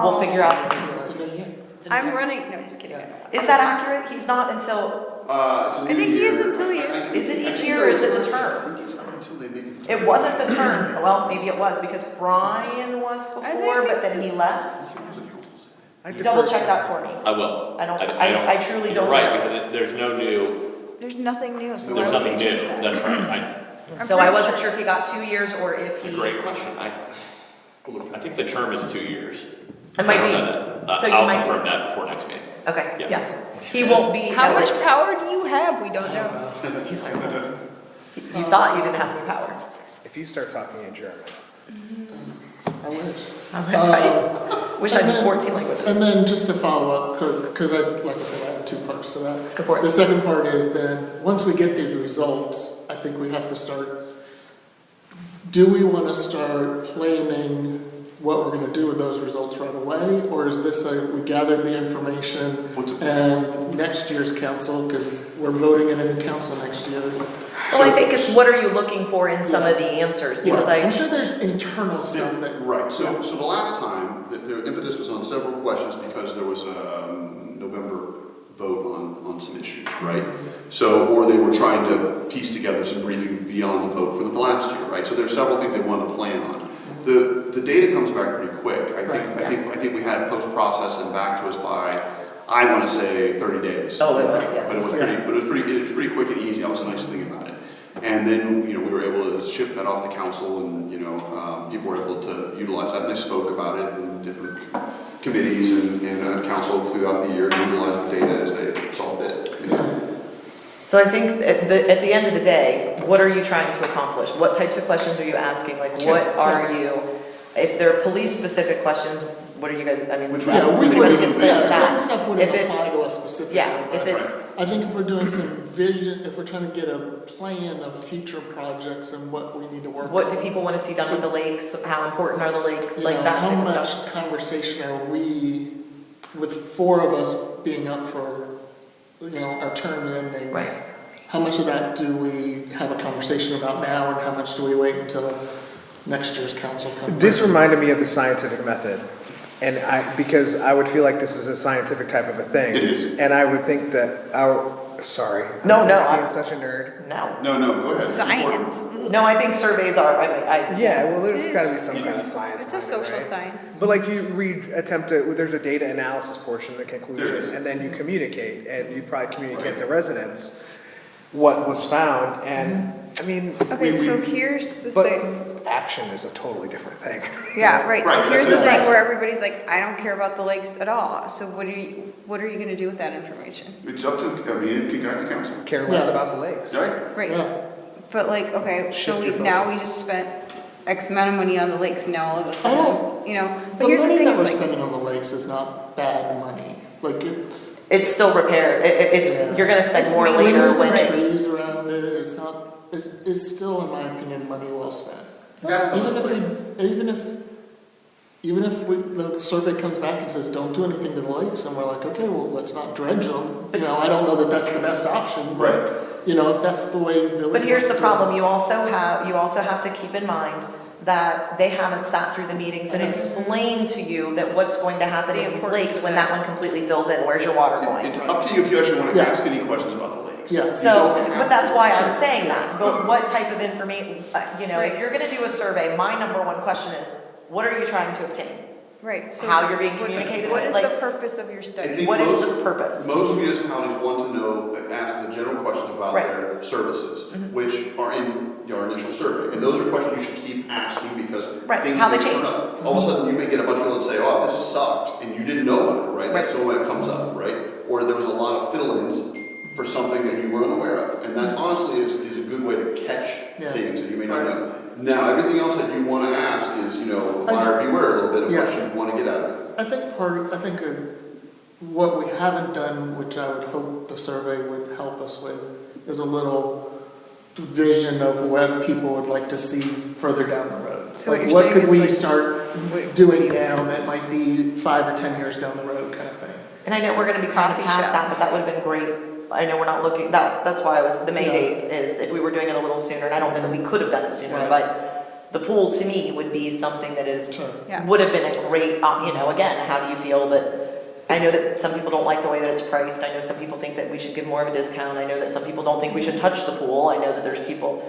we'll figure out. Is this a new year? It's a new I'm year. running, no, just kidding. Is that accurate? He's not until, It's a new I think he is year. until he is. think- Is it I each think year or is it the I term? think it's not until they make it. it wasn't the term, well, maybe it was, because Brian was I think before, but it's- then he left. I defer Double to- check that for me. I will. I truly don't. You're right, because there's no new, There's nothing new. so why there's would nothing we new, change that? that's right. So I pretty wasn't sure. sure if he got 2 years or if It's a he. great question. I think the term is 2 years. It might I don't be. know that. So you I'll might- confirm that before next meeting. Okay, Yeah. yeah. He won't be. How much power do you have? We don't know. He's like, you thought you didn't have any power. If you start talking in German, I wish. Right? Wish I And knew then- 14 languages. And then just to follow up, because like I said, I have two parts to that. Go for it. The second part is then, once we get these results, I think we have to start, do we want to start planning what we're going to do with those results right away? Or is this we gathered the information What's it- and next year's council, because we're voting in a new council next year. Well, I think it's what are you looking for in some of the answers, because I'm I, sure there's internal stuff that. Right, so the last time, the impetus was on several questions because there was a November vote on some issues, right? So, or they were trying to piece together some briefing beyond the vote for the last year, right? So there are several things they wanted to plan on. The data comes back pretty quick. I think we had it post-processed and back to us by, I want to say 30 days. Oh, it was, yeah. But it was pretty quick and easy. That was a nice thing about it. And then, we were able to ship that off the council and, people were able to utilize that and they spoke about it in different committees and council throughout the year and utilized the data as they saw fit. so I think at the end of the day, what are you trying to accomplish? What types of questions are you asking? Like, what are you, if they're police-specific questions, what are you guys, I mean, Which Yeah, we pretty much wouldn't, can say to some that. stuff wouldn't If it's- apply to us specifically. Yeah, if but it's, I think if we're doing some vision, if we're trying to get a plan of future projects and what we need to work on. what do people want to see done with the lakes? How important are the lakes? You Like know, that type of How stuff. much conversation are we, with four of us being up for, our term ending? Right. How much of that do we have a conversation about now and how much do we wait until next year's council comes? This reminded me of the scientific method. And because I would feel like this is a scientific type of a thing. It is. And I would think that sorry. No, I'm no, being I'm- such a nerd. No. No, go ahead. Science. No, I think surveys are, Yeah, well, there's It gotta be is. some kind of science. It's a behind it, social right? science. But like there's a data analysis portion, the There is. conclusion, and then you communicate, and you probably communicate to residents what was found, and, I mean, Okay, so here's the but thing. action is a totally different thing. Yeah, right, so Right, here's that's the right. thing where everybody's like, I don't care about the lakes at all, so what are you gonna do with that information? It's up to, it can guide the council, Care less Yeah. about the lakes. right? Right, Yeah. but like, okay, Shift so your now focus. we just spent X amount of money on the lakes, now all of a I sudden, don't- but The here's the money thing that we're is like, spending on the lakes is not bad money, like It's still repair. It's, Yeah. you're gonna spend It's more mainly later removing when it's, trees around it, it's still, in my opinion, money well spent. That's Even if the survey comes back and says, don't do anything to the lakes, and we're like, okay, well, let's not dredge them. I don't know that that's the best option, but, if that's the way village. but here's the wants to do it. problem, you also have to keep in mind that they haven't sat through the meetings and explained to you that what's going to happen The in these importance lakes of when that. that one completely fills in, where's your water going? It's up to you if you actually want to Yeah. ask any questions about the lakes. Yeah. So, You don't have but that's why I'm Sure. saying that, but what type of information, if Right. you're gonna do a survey, my number one question is, what are you trying to obtain? right, so. How you're being what- communicated What with, is like- the purpose of your I study? think What is most- the purpose? Most municipalities want to know, ask the general questions about Right. Mm-hmm. their services, which are in your initial survey. And those are questions you should keep asking because Right, things how they may turn change. up. All of a sudden, you may get a bunch of people that say, oh, this sucked, and you didn't know about it, right? That's the way it comes up, right? Or there was a lot of fill-ins for something that you weren't aware of. And that honestly is a good way to catch Yeah. things that you may not know. Now, everything else that you want to ask is, buyer beware a little bit of what Yeah. you want to get out of it. I think what we haven't done, which I would hope the survey would help us with, is a little vision of what people would like to see further down the road. So what Like, you're what saying could is we like- start doing now that might be 5 or 10 years down the road kind of thing? And I know we're gonna be kind of Coffee past shop. that, but that would've been great. I know we're not looking, that's why the May Yeah. date is, if we were doing it a little sooner, and I don't know that we could have done it sooner, Right. but the pool to me would be something that is, Sure. Yeah. would have been a great, again, how do you feel that, I know that some people don't like the way that it's priced, I know some people think that we should give more of a discount, I know that some people don't think we should touch the pool, I know that there's people,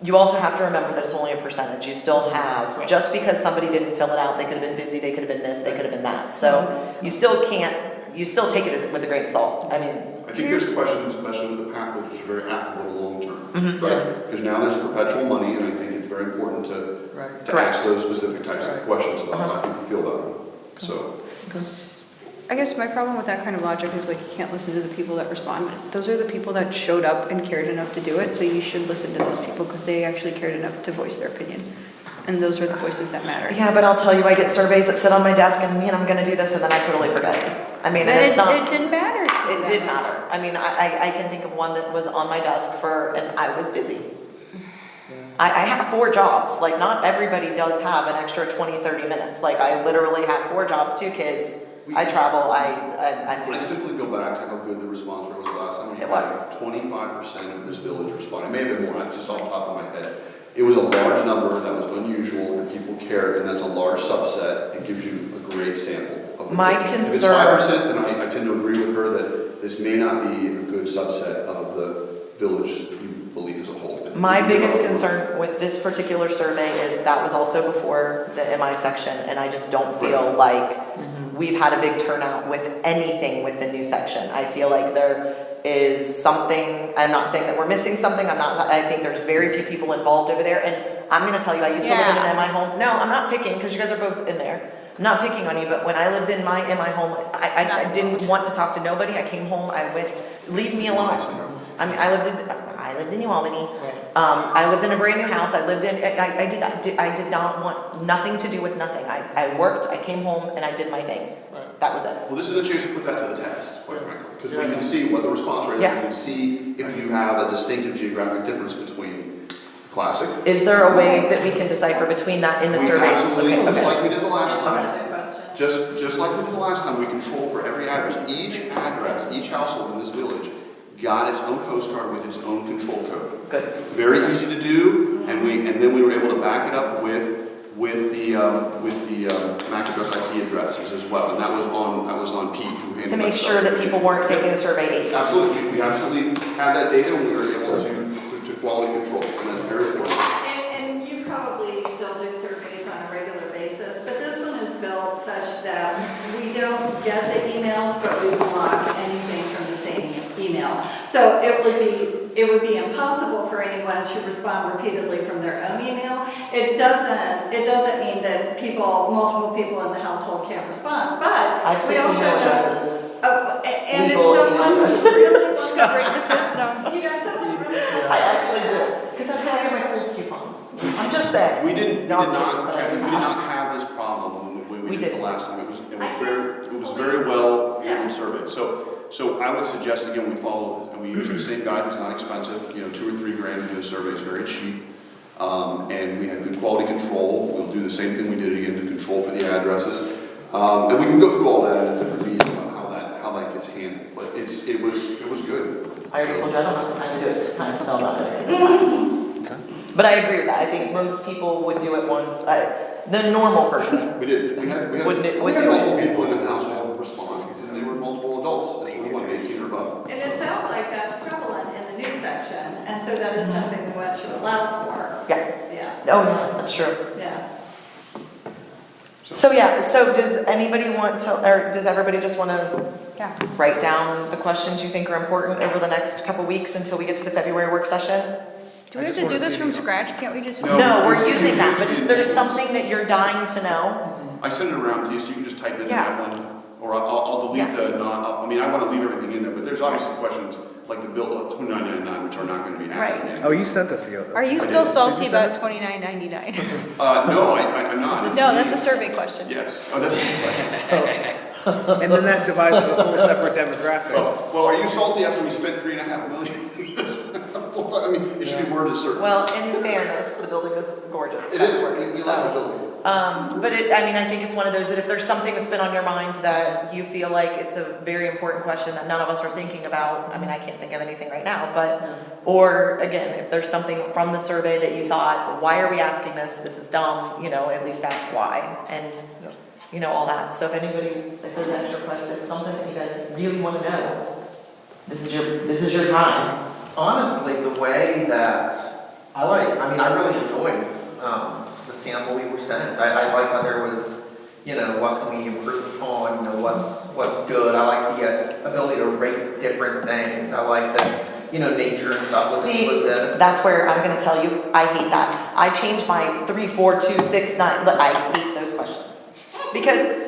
you also have to remember that it's only a percentage, you still have, just because somebody didn't fill it out, they could have been busy, they could have been this, they could have been that, so you still take it with a grain of salt, I mean, I think there's questions, especially with the pathways, which are very applicable to long-term, Mm-hmm. right? Because now there's perpetual money, and I think it's very important to Right. to ask those specific types of Right. questions about Uh-huh. how people feel about them. So, I guess my problem with that kind of logic is like you can't listen to the people that responded. Those are the people that showed up and cared enough to do it, so you should listen to those people because they actually cared enough to voice their opinion. And those are the voices that matter. Yeah, but I'll tell you, I get surveys that sit on my desk and, I'm gonna do this, and then I totally forget. I mean, and Then it's not. it didn't matter. to It them. did matter. I mean, I can think of one that was on my desk and I was busy. I have 4 jobs, like not everybody does have an extra 20, 30 minutes. Like I literally have 4 jobs, 2 kids, I travel, I'm I busy. simply go back to how good the response rate was last time. It was. 25% of this village responded, it may have been more, that's just off the top of my head. It was a large number, that was unusual, and people cared, and that's a large subset, it gives you a great sample. Of My If concern- it's 5%, then I tend to agree with her that this may not be a good subset of the village you believe as a whole. My biggest concern with this particular survey is that was also before the MI section, and I just don't feel like we've had a big turnout with anything with the new section. I feel like there is something, I'm not saying that we're missing something, I think there's very few people involved over there, and I'm gonna tell you, I used to live in an MI home. No, I'm not picking, because you guys are both in there. I'm not picking on you, but when I lived in my MI home, I didn't want to talk to nobody. I came home, I went, leave me alone. I mean, I lived in New Albany. I lived in a brand new house. I did that. I did not want nothing to do with nothing. I worked, I came home, and I did my thing. That was it. Well, this is a chance to put that to the test, quite frankly, because we can see what the response rate is, Yeah. we can see if you have a distinctive geographic difference between the classic. Is there a way that we can decipher between that in the We surveys? absolutely, Okay, just okay. like we did the last time. Good question. Just like we did the last time, we control for every address. Each address, each household in this village got its own postcard with its own control code. Good. Very easy to do, and then we were able to back it up with the MAC address IP addresses as well, and that was on Pete who handled To make that sure stuff. that people weren't taking the survey 8 times. Absolutely, we absolutely had that data, and we were able to quality control, and that's very important. And you probably still do surveys on a regular basis, but this one is built such that we don't get the emails, but we block anything from the same email. So it would be impossible for anyone to respond repeatedly from their own email. It doesn't mean that multiple people in the household can't respond, but I have we 6 also email know. addresses. And if Legal someone email addresses. really wants to Break the system. someone really I actually do. Because that's how I get my Kohl's coupons. I'm just saying. We did No, I'm kidding, not, but I Kathy, do we did have. not have this problem when We we did it did. the last time. It was very well handled survey. So I would suggest, again, we use the same guy who's not expensive, $2 or $3 grand to do the survey, it's very cheap. And we had good quality control. We'll do the same thing we did again to control for the addresses. And we can go through all that in a different meeting about how that gets handled, but it was good. I already told you I don't have the time to do it 6 times, so I'm not doing it. But I agree with that. I think most people would do it once. The normal person. We did, we had Wouldn't it- multiple people in the household respond, and they were multiple adults, that's 21, 18 or above. And it sounds like that's prevalent in the new section, and so that is something we want to allow for. Yeah. Yeah, Oh, yeah, that's true. yeah. So does anybody want to, or does everybody just want to Yeah. write down the questions you think are important over the next couple weeks until we get to the February work session? Do we I have just to do wanna this see from the- scratch? Can't we just? No. No, we're we- using we that, but use if the- there's something that you're dying to know, I send it around to you, so you can just type in Yeah. that one, or I'll delete Yeah. the I mean, I want to leave everything in there, but there's obviously questions like the bill of 2999, which are not going to be asked Right. again. Oh, you sent us the other. Are you I still did. salty Did you send about us- $29.99? No, I'm not. No, that's a survey question. Yes, oh, that's a good question. And then that divides as a whole separate demographic. Well, are you salty after we spent $3.5 million? I mean, it should be worded a certain. well, in fairness, the building is gorgeous. It That's is, working, we so. like the building. But I think it's one of those that if there's something that's been on your mind that you feel like it's a very important question that none of us are thinking about, I mean, I can't think of anything right now, but, or again, if there's something from the survey that you thought, why are we asking this? This is dumb, at least ask why, and, all that. So if there's an extra question, something that you guys really want to know, this is your time. Honestly, the way that I really enjoyed the sample we were sent. I like how there was, what can we improve upon, what's good. I like the ability to rate different things. I like that, nature and stuff was See, included in. that's where I'm gonna tell you, I hate that. I change my 3, 4, 2, 6, 9, but I hate those questions. Because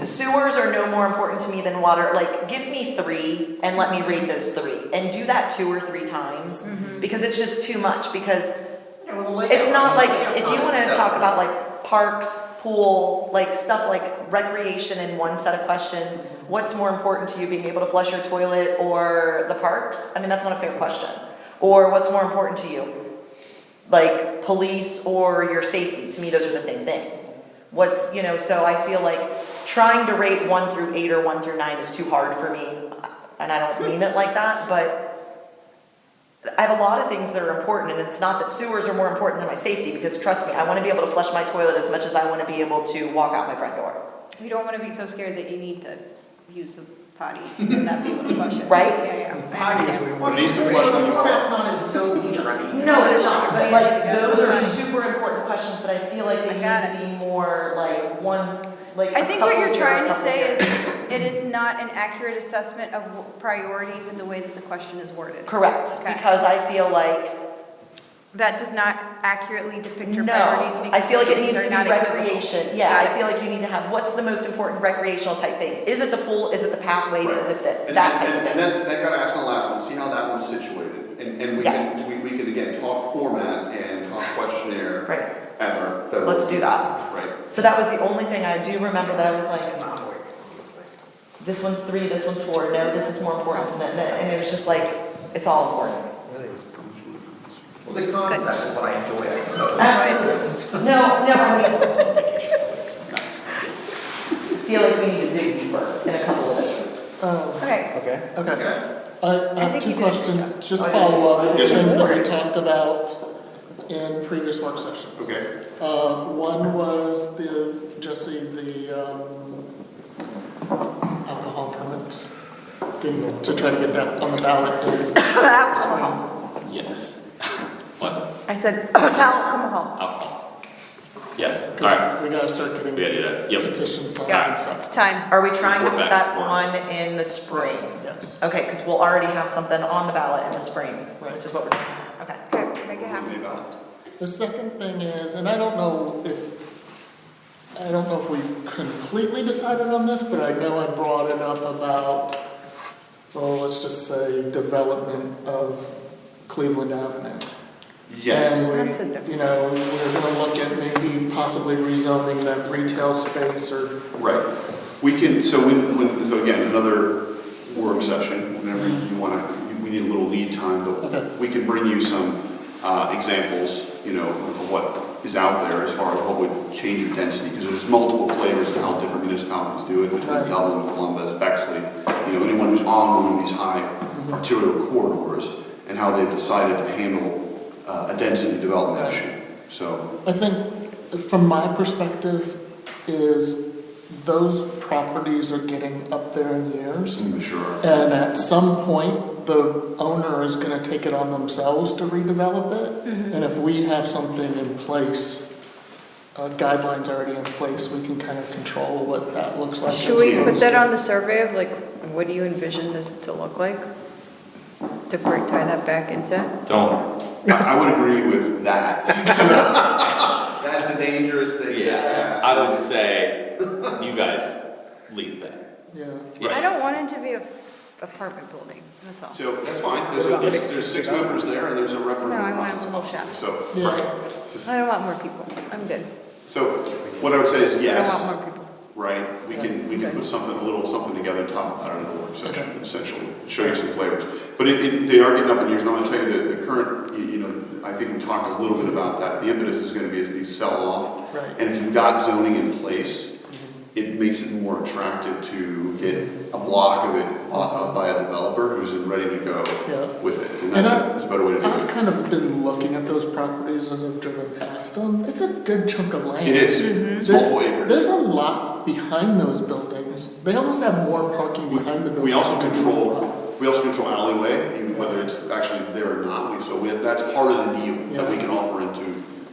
sewers are no more important to me than water. Like, give me 3 and let me rate those 3. And do that 2 or 3 times, because it's just too much, because it's not like, Yeah, if you it's wanna stuff. talk about like parks, pool, like stuff like recreation in one set of questions, what's more important to you, being able to flush your toilet or the parks? I mean, that's not a fair question. Or what's more important to you? Like police or your safety? To me, those are the same thing. What's, you know, so I feel like trying to rate 1 through 8 or 1 through 9 is too hard for me. And I don't mean it like that, but I have a lot of things that are important, and it's not that sewers are more important than my safety, because trust me, I wanna be able to flush my toilet as much as I wanna be able to walk out my front door. You don't wanna be so scared that you need to use the potty and not be able to flush it. Right? Yeah, I understand. It needs to flush when you go That's out. not in soap either, I mean. No, it's not, but like, Yeah. those are super important questions, but I feel like they I need got to be more like one, like I a think what couple you're here, trying a to couple say here. is, it is not an accurate assessment of priorities in the way that the question is worded. Correct, Okay. because I feel like, That does not accurately depict your no, priorities I because feel like those it things needs are to not be equivocal. recreation, yeah, Got I it. feel like you need to have, what's the most important recreational type thing? Is it the pool, is it the pathways, is it And that type of and thing? that got asked on the last one, see how that one's situated? And we Yes. can, we can again talk format and talk questionnaire Right, at our federal. let's do that. Right. So that was the only thing I do remember that I was like, this one's 3, this one's 4, no, this is more important than that, and it was just like, it's all important. Well, the concept is what I enjoy, I suppose. Absolutely. No, I mean, feel like we need to dig deeper in a couple of it. Okay, Okay. Okay, Okay. I have think two you did a good questions, job. just follow up for Yes, sir. things that we talked about in previous work sessions. Okay. One was Jesse, the alcohol permit, to try to get that on the ballot. Yes. What? I said alcohol. Alcohol. Yes, alright, We gotta start we getting gotta do that, yep. petitions signed Yeah, and it's stuff. time. Are we trying to Report put back that for on in the spring? Yes. Okay, because we'll already have something on the ballot in the spring, Right. which is what we're doing. Okay. Okay, make it happen. Maybe about The second thing is, and I don't know if we completely decided on this, but I know I brought it up about, well, let's just say development of Cleveland Avenue. Yes. That's a And different- we, we're gonna look at maybe possibly rezoning that retail space or, Right. We can, so so again, another work session, whenever you wanna, we need a little lead time, Okay. but we can bring you some examples, of what is out there as far as what would change your density, because there's multiple flavors of how different municipalities do it, between Right. Dublin, Columbus, Bexley, anyone who's on one of these high arterial corridors, and how they've decided to handle a density development Right. issue, so. I think from my perspective is those properties are getting up there in years. Sure. And at some point, the owner is gonna take it on themselves to redevelop it. And if we have something in place, guidelines already in place, we can kind of control what that looks like. Should as we opposed put that to- on the survey of like, what do you envision this to look like? To tie that back into? Don't, I would agree with that. That's a dangerous thing. yeah, I would say, you guys lead that. Yeah. I don't want it to be a apartment building, that's all. So that's fine, there's 6 members there and there's a referendum No, I want process. a little shop. So, Yeah. right. I don't want more people, I'm good. So what I would say is I don't yes, want more people. right? We can put something together and talk about it in the work session, Okay. essentially, show you some flavors. But they are getting up in years, and I'm gonna tell you the current, I think we talked a little bit about that. The impetus is gonna be as these sell off. Right. And if you've got zoning in place, it makes it more attractive to get a block of it bought up by a developer who's ready to go Yeah. with it. And And that's a better way to do I've it. kind of been looking at those properties as I've driven past them. It's a good chunk of land. It is, it's There- multiple acres. There's a lot behind those buildings. They almost have more parking behind the buildings. We also than in the front. control alleyway, even whether it's actually there or not. That's part of the deal that we Yeah. can offer into,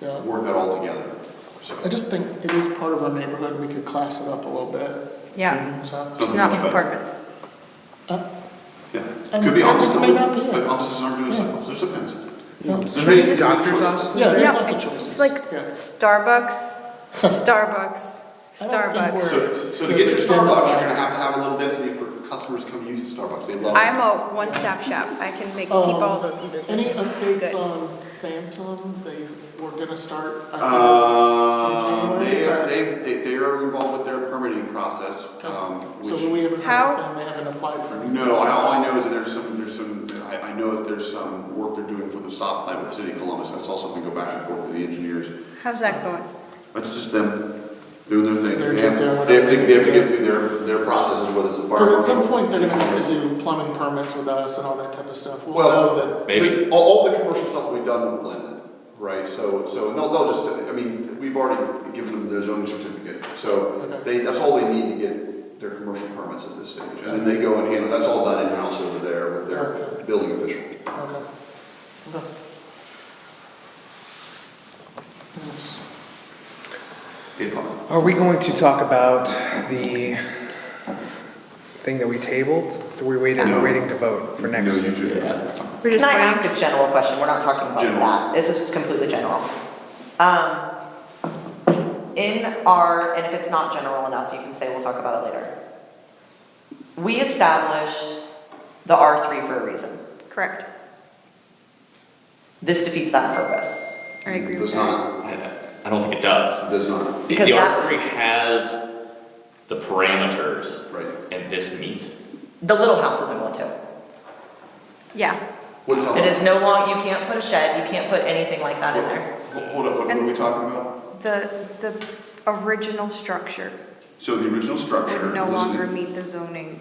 Yeah. work that all together. So, I just think it is part of our neighborhood. We could class it up a little bit. Yeah, So, it's Something not much better. apartments. yeah. And Could be office office may building, not be it. but offices aren't doing Yeah. cycles. There's depends. yeah. There's many Doctor's choices. offices? Yeah, there's Yeah, lots of it's choices. like Yeah. Starbucks, Starbucks, I don't think Starbucks. we're- So to get your Starbucks, you're gonna have a little density for customers to come use the Starbucks. They love it. I'm a one-stop shop, I can keep all those. Any updates Good. on Phantom, they were gonna start? They are involved with their permitting process, So which, we haven't heard How- anything, they haven't applied for anything? no, all I know is that I know that there's some work they're doing for the stop plant with the city of Columbus. That's also going to go back and forth with the engineers. How's that going? That's just them doing their thing. They're They just have- doing They whatever have to they get through their processes, whether it's the fire. Because at some department- point, they're gonna have to do plumbing permits with us and all that type of stuff. We'll Well, know that. Maybe. All the commercial stuff will be done with Blended, right? So they'll just, I mean, we've already given them their zoning certificate. So Okay. that's all they need to get their commercial permits at this stage. And then they go and handle, that's all done in-house over there with their Okay. building official. Okay. Okay. Yes. Are we going to talk about the thing that we tabled? We're waiting to vote for next. No, you do. We're Can just I ask waiting. a general question? We're not talking about General. that. This is completely general. And if it's not general enough, you can say we'll talk about it later. We established the R3 for a reason. Correct. This defeats that purpose. I agree with Does that. not, I don't think it does. does not, The Because the that- R3 has the parameters, right. and this meets. The little house isn't going to. Yeah. What are you talking It about? is no longer, you can't put a shed, you can't put anything like that in there. Hold up, what are we talking about? The original structure So the original structure. would no listening- longer meet the zoning.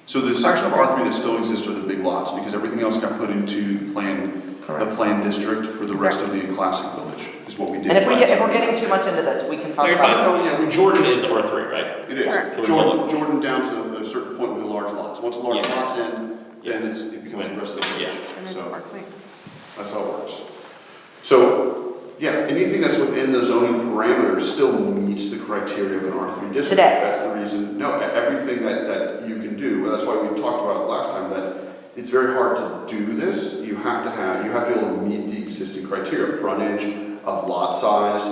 So the section of R3 that still exists are the big lots, because everything else got put into the Correct. planned district for the rest of the classic village, is what we did. And if we're getting too much into this, we can talk No, you're about fine. it. Oh, yeah, we- Jordan is R3, right? It is. Correct. Jordan down to a certain point with the large lots. Once the large Yeah. lots in, then it becomes the rest of the village. And it's So Park Lane. that's how it works. So, yeah, anything that's within the zoning parameters still meets the criteria of an R3 district. Today. That's the reason, no, everything that you can do, that's why we talked about it last time, that it's very hard to do this. You have to be able to meet the existing criteria, frontage, of lot size,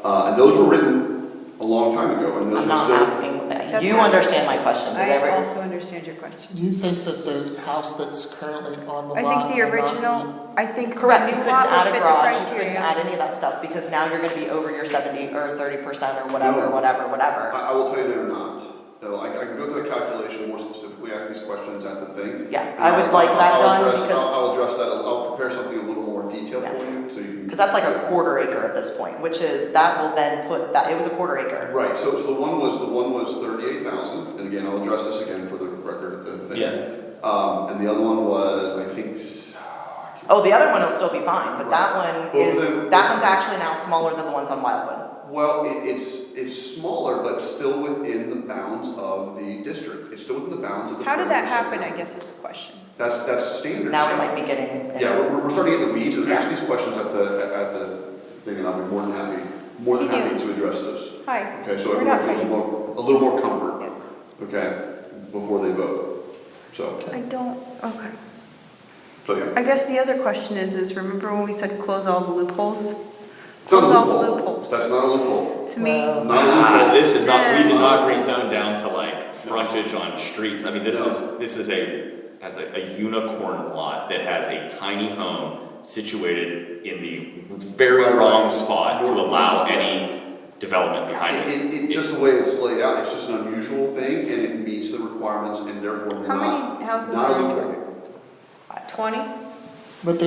and those were written a long time ago, and those I'm are not still. asking, That's you not- understand my question. Does I every- also understand your question. You think that the house that's currently on the lot? I think the will not original, I think the Correct, you new couldn't lot add would a fit the garage, you couldn't add criteria. any of that stuff, because now you're gonna be over your 70 or 30% or whatever, No. whatever. I will tell you they're not. So I can go through the calculation more specifically, ask these questions at the thing. Yeah, And I would like that I'll done, address- because- I'll address that, I'll prepare something a little more detailed Yeah. for you, so you can. Because that's like a quarter acre at this point, which is, that will then put, that, it was a quarter acre. Right, so the one was 38,000, and again, I'll address this again for the record at the thing. And the other one was, I think, Oh, the other one will still be fine, but that Right. one Both is, of them- that one's actually now smaller than the ones on Wildwood. well, it's smaller, but still within the bounds of the district. It's still within the bounds of the. How did that parameters happen, set I down. guess is the question. That's standard Now we stuff. might be getting. Yeah, we're starting to get the weeds, and ask Yeah. these questions at the thing, and I'll be more than happy to address those. Hi. Okay, so We're everyone not feels fighting. a little more comfort, okay, before they vote. So, I don't, okay. yeah. I guess the other question is remember when we said close all the loopholes? It's not a Close all the loophole. loopholes. That's not a loophole. To me, Well- Not a loophole. This is not, we did Yeah. not rezone down to like frontage on streets. I mean, this No. is a unicorn lot that has a tiny home situated in the very Right, wrong right. spot to Northeast, allow yeah. any development behind it. It's just the way it's laid out, it's just an unusual thing, and it meets the requirements, and therefore how not, many houses not a are in loophole. Jordan? 20? But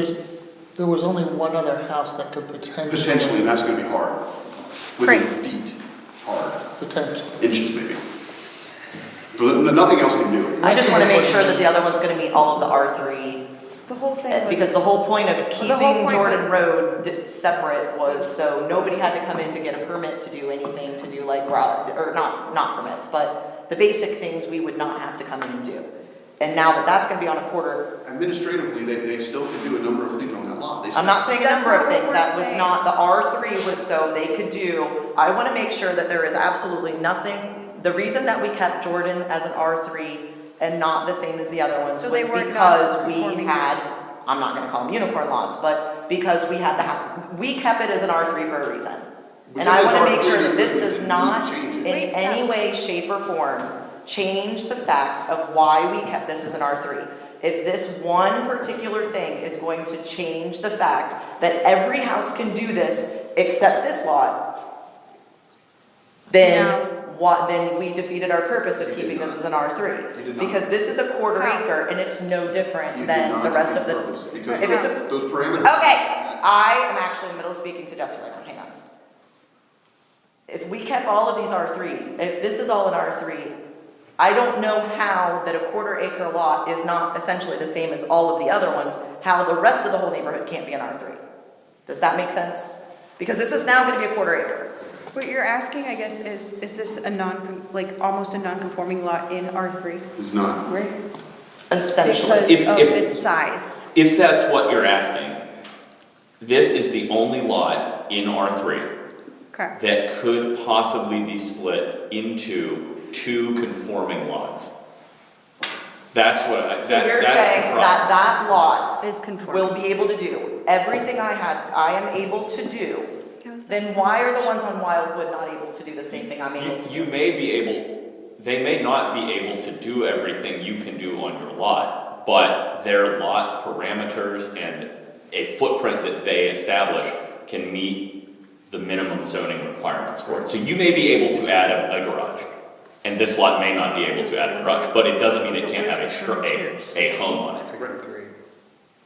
there was only one other house that could potentially. Potentially, and that's gonna be hard. Within Great. feet, hard, Potentially. inches maybe. So nothing else can do it. I just wanna make sure that the other one's gonna meet all of the R3, The whole thing was. because the whole point of the whole keeping point Jordan was- Road separate was so nobody had to come in to get a permit to do anything, to do like route, or not permits, but the basic things we would not have to come in and do. And now that that's gonna be on a quarter, Administratively, they still can do a number of things on that lot. They I'm not saying a That's number of not what things, we're that was saying. not, the R3 was so they could do, I wanna make sure that there is absolutely nothing, the reason that we kept Jordan as an R3 and not the same as the other ones So was they weren't because we non-conforming had, use. I'm not gonna call them unicorn lots, but because we had we kept it as an R3 for a reason. We And kept I it as wanna make R3 sure that this because does we not need to change in it. Wait, any stop. way, shape or form change the fact of why we kept this as an R3. if this one particular thing is going to change the fact that every house can do this except this lot, then No. then we defeated our purpose of You did keeping this not. as an R3. You did not. Because this is a quarter How? acre and it's no You different did than not the rest of defeat the. purpose, because If it's a, those parameters. okay, I am actually in the middle of speaking to Jesse right now, hang on. If we kept all of these R3, if this is all an R3, I don't know how that a quarter acre lot is not essentially the same as all of the other ones, how the rest of the whole neighborhood can't be an R3. Does that make sense? Because this is now gonna be a quarter acre. What you're asking, I guess, is this almost a non-conforming lot in R3, It's not. right? Essentially. Because of If- its size. If that's what you're asking, this is the only lot in R3 Okay. that could possibly be split into 2 conforming lots. That's what, So you're that's saying the problem. that lot Is conforming. will be able to do everything I am able to do, then why are the ones on Wildwood not able to do the same thing I'm able to You do? may be able, they may not be able to do everything you can do on your lot, but their lot parameters and a footprint that they establish can meet the minimum zoning requirements for it. So you may be able to add a garage, and this lot may not be able to add a garage, but it doesn't mean it can't have a home on it. 63.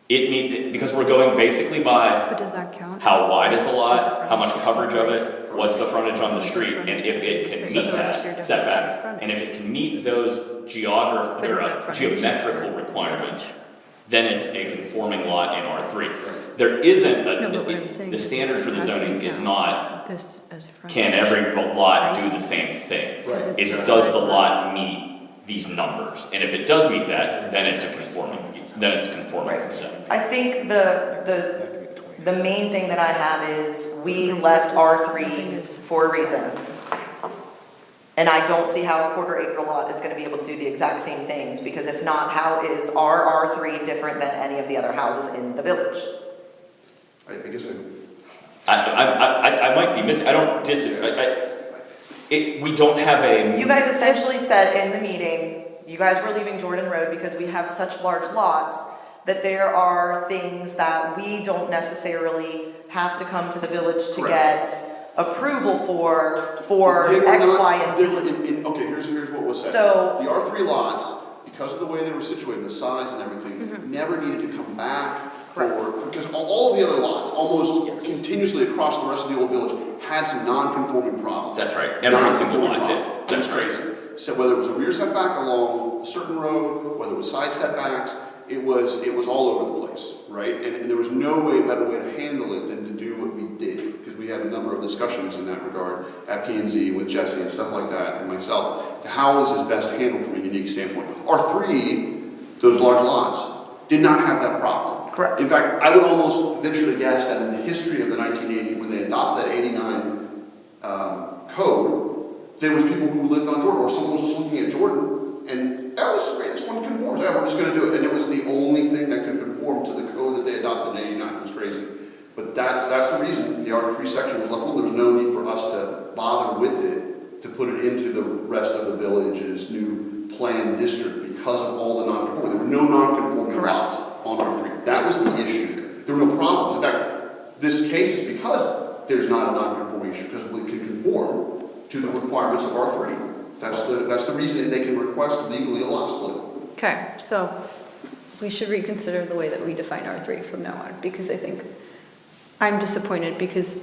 It means, because we're going basically by But does that count? how wide is the Is lot, how much frontage coverage of 63? it, what's the frontage on the street, and if it can So meet what's your that definition setbacks, of frontage? and if it can meet those But is that frontage? geometrical requirements, then it's a conforming lot in R3. There isn't, No, but what I'm saying the is standard for the how do you zoning is count not, This as frontage. can every lot do the same things? Right. It's does the lot meet these numbers, and if it does meet that, then it's a conforming Right. zone. I think the main thing that I have is we left R3 for a reason. And I don't see how a quarter acre lot is gonna be able to do the exact same things, because if not, how is our R3 different than any of the other houses in the village? I guess I might be missing, I don't we don't have a. You guys essentially said in the meeting, you guys were leaving Jordan Road because we have such large lots that there are things that we don't necessarily have to come to the village to Correct. get approval for They were X, not- Y, and they Z. were okay, here's what was said. So- The R3 lots, because of the way they were situated, the size and everything, Mm-hmm. never needed to come back because all of the other lots, almost Yes. continuously across the rest of the old village, had some non-conforming problems. That's right, every single Non-conforming lot did, problem. that's It's right. crazy. So whether it was a rear setback along a certain road, whether it was side setbacks, it was all over the place, right? And there was no better way to handle it than to do what we did, because we had a number of discussions in that regard at P&Z with Jesse and stuff like that, and myself, to how is this best handled from a unique standpoint. R3, those large lots, did not have that problem. Correct. In fact, I would almost venture to guess that in the history of the 1980, when they adopted that 89 code, there was people who lived on Jordan, or someone was just looking at Jordan, and that was great, this one conforms, yeah, we're just gonna do it. And it was the only thing that could conform to the code that they adopted in 89, it was crazy. But that's the reason the R3 section was left alone. There was no need for us to bother with it, to put it into the rest of the village's new planned district because of all the non-conforming. There were no non-conforming lots on R3. That was the issue. There were no problems. In fact, this case is because there's not a non-conforming issue, because we can conform to the requirements of R3. That's the reason that they can request legally a lot split. Okay, so we should reconsider the way that we define R3 from now on, because I think I'm disappointed because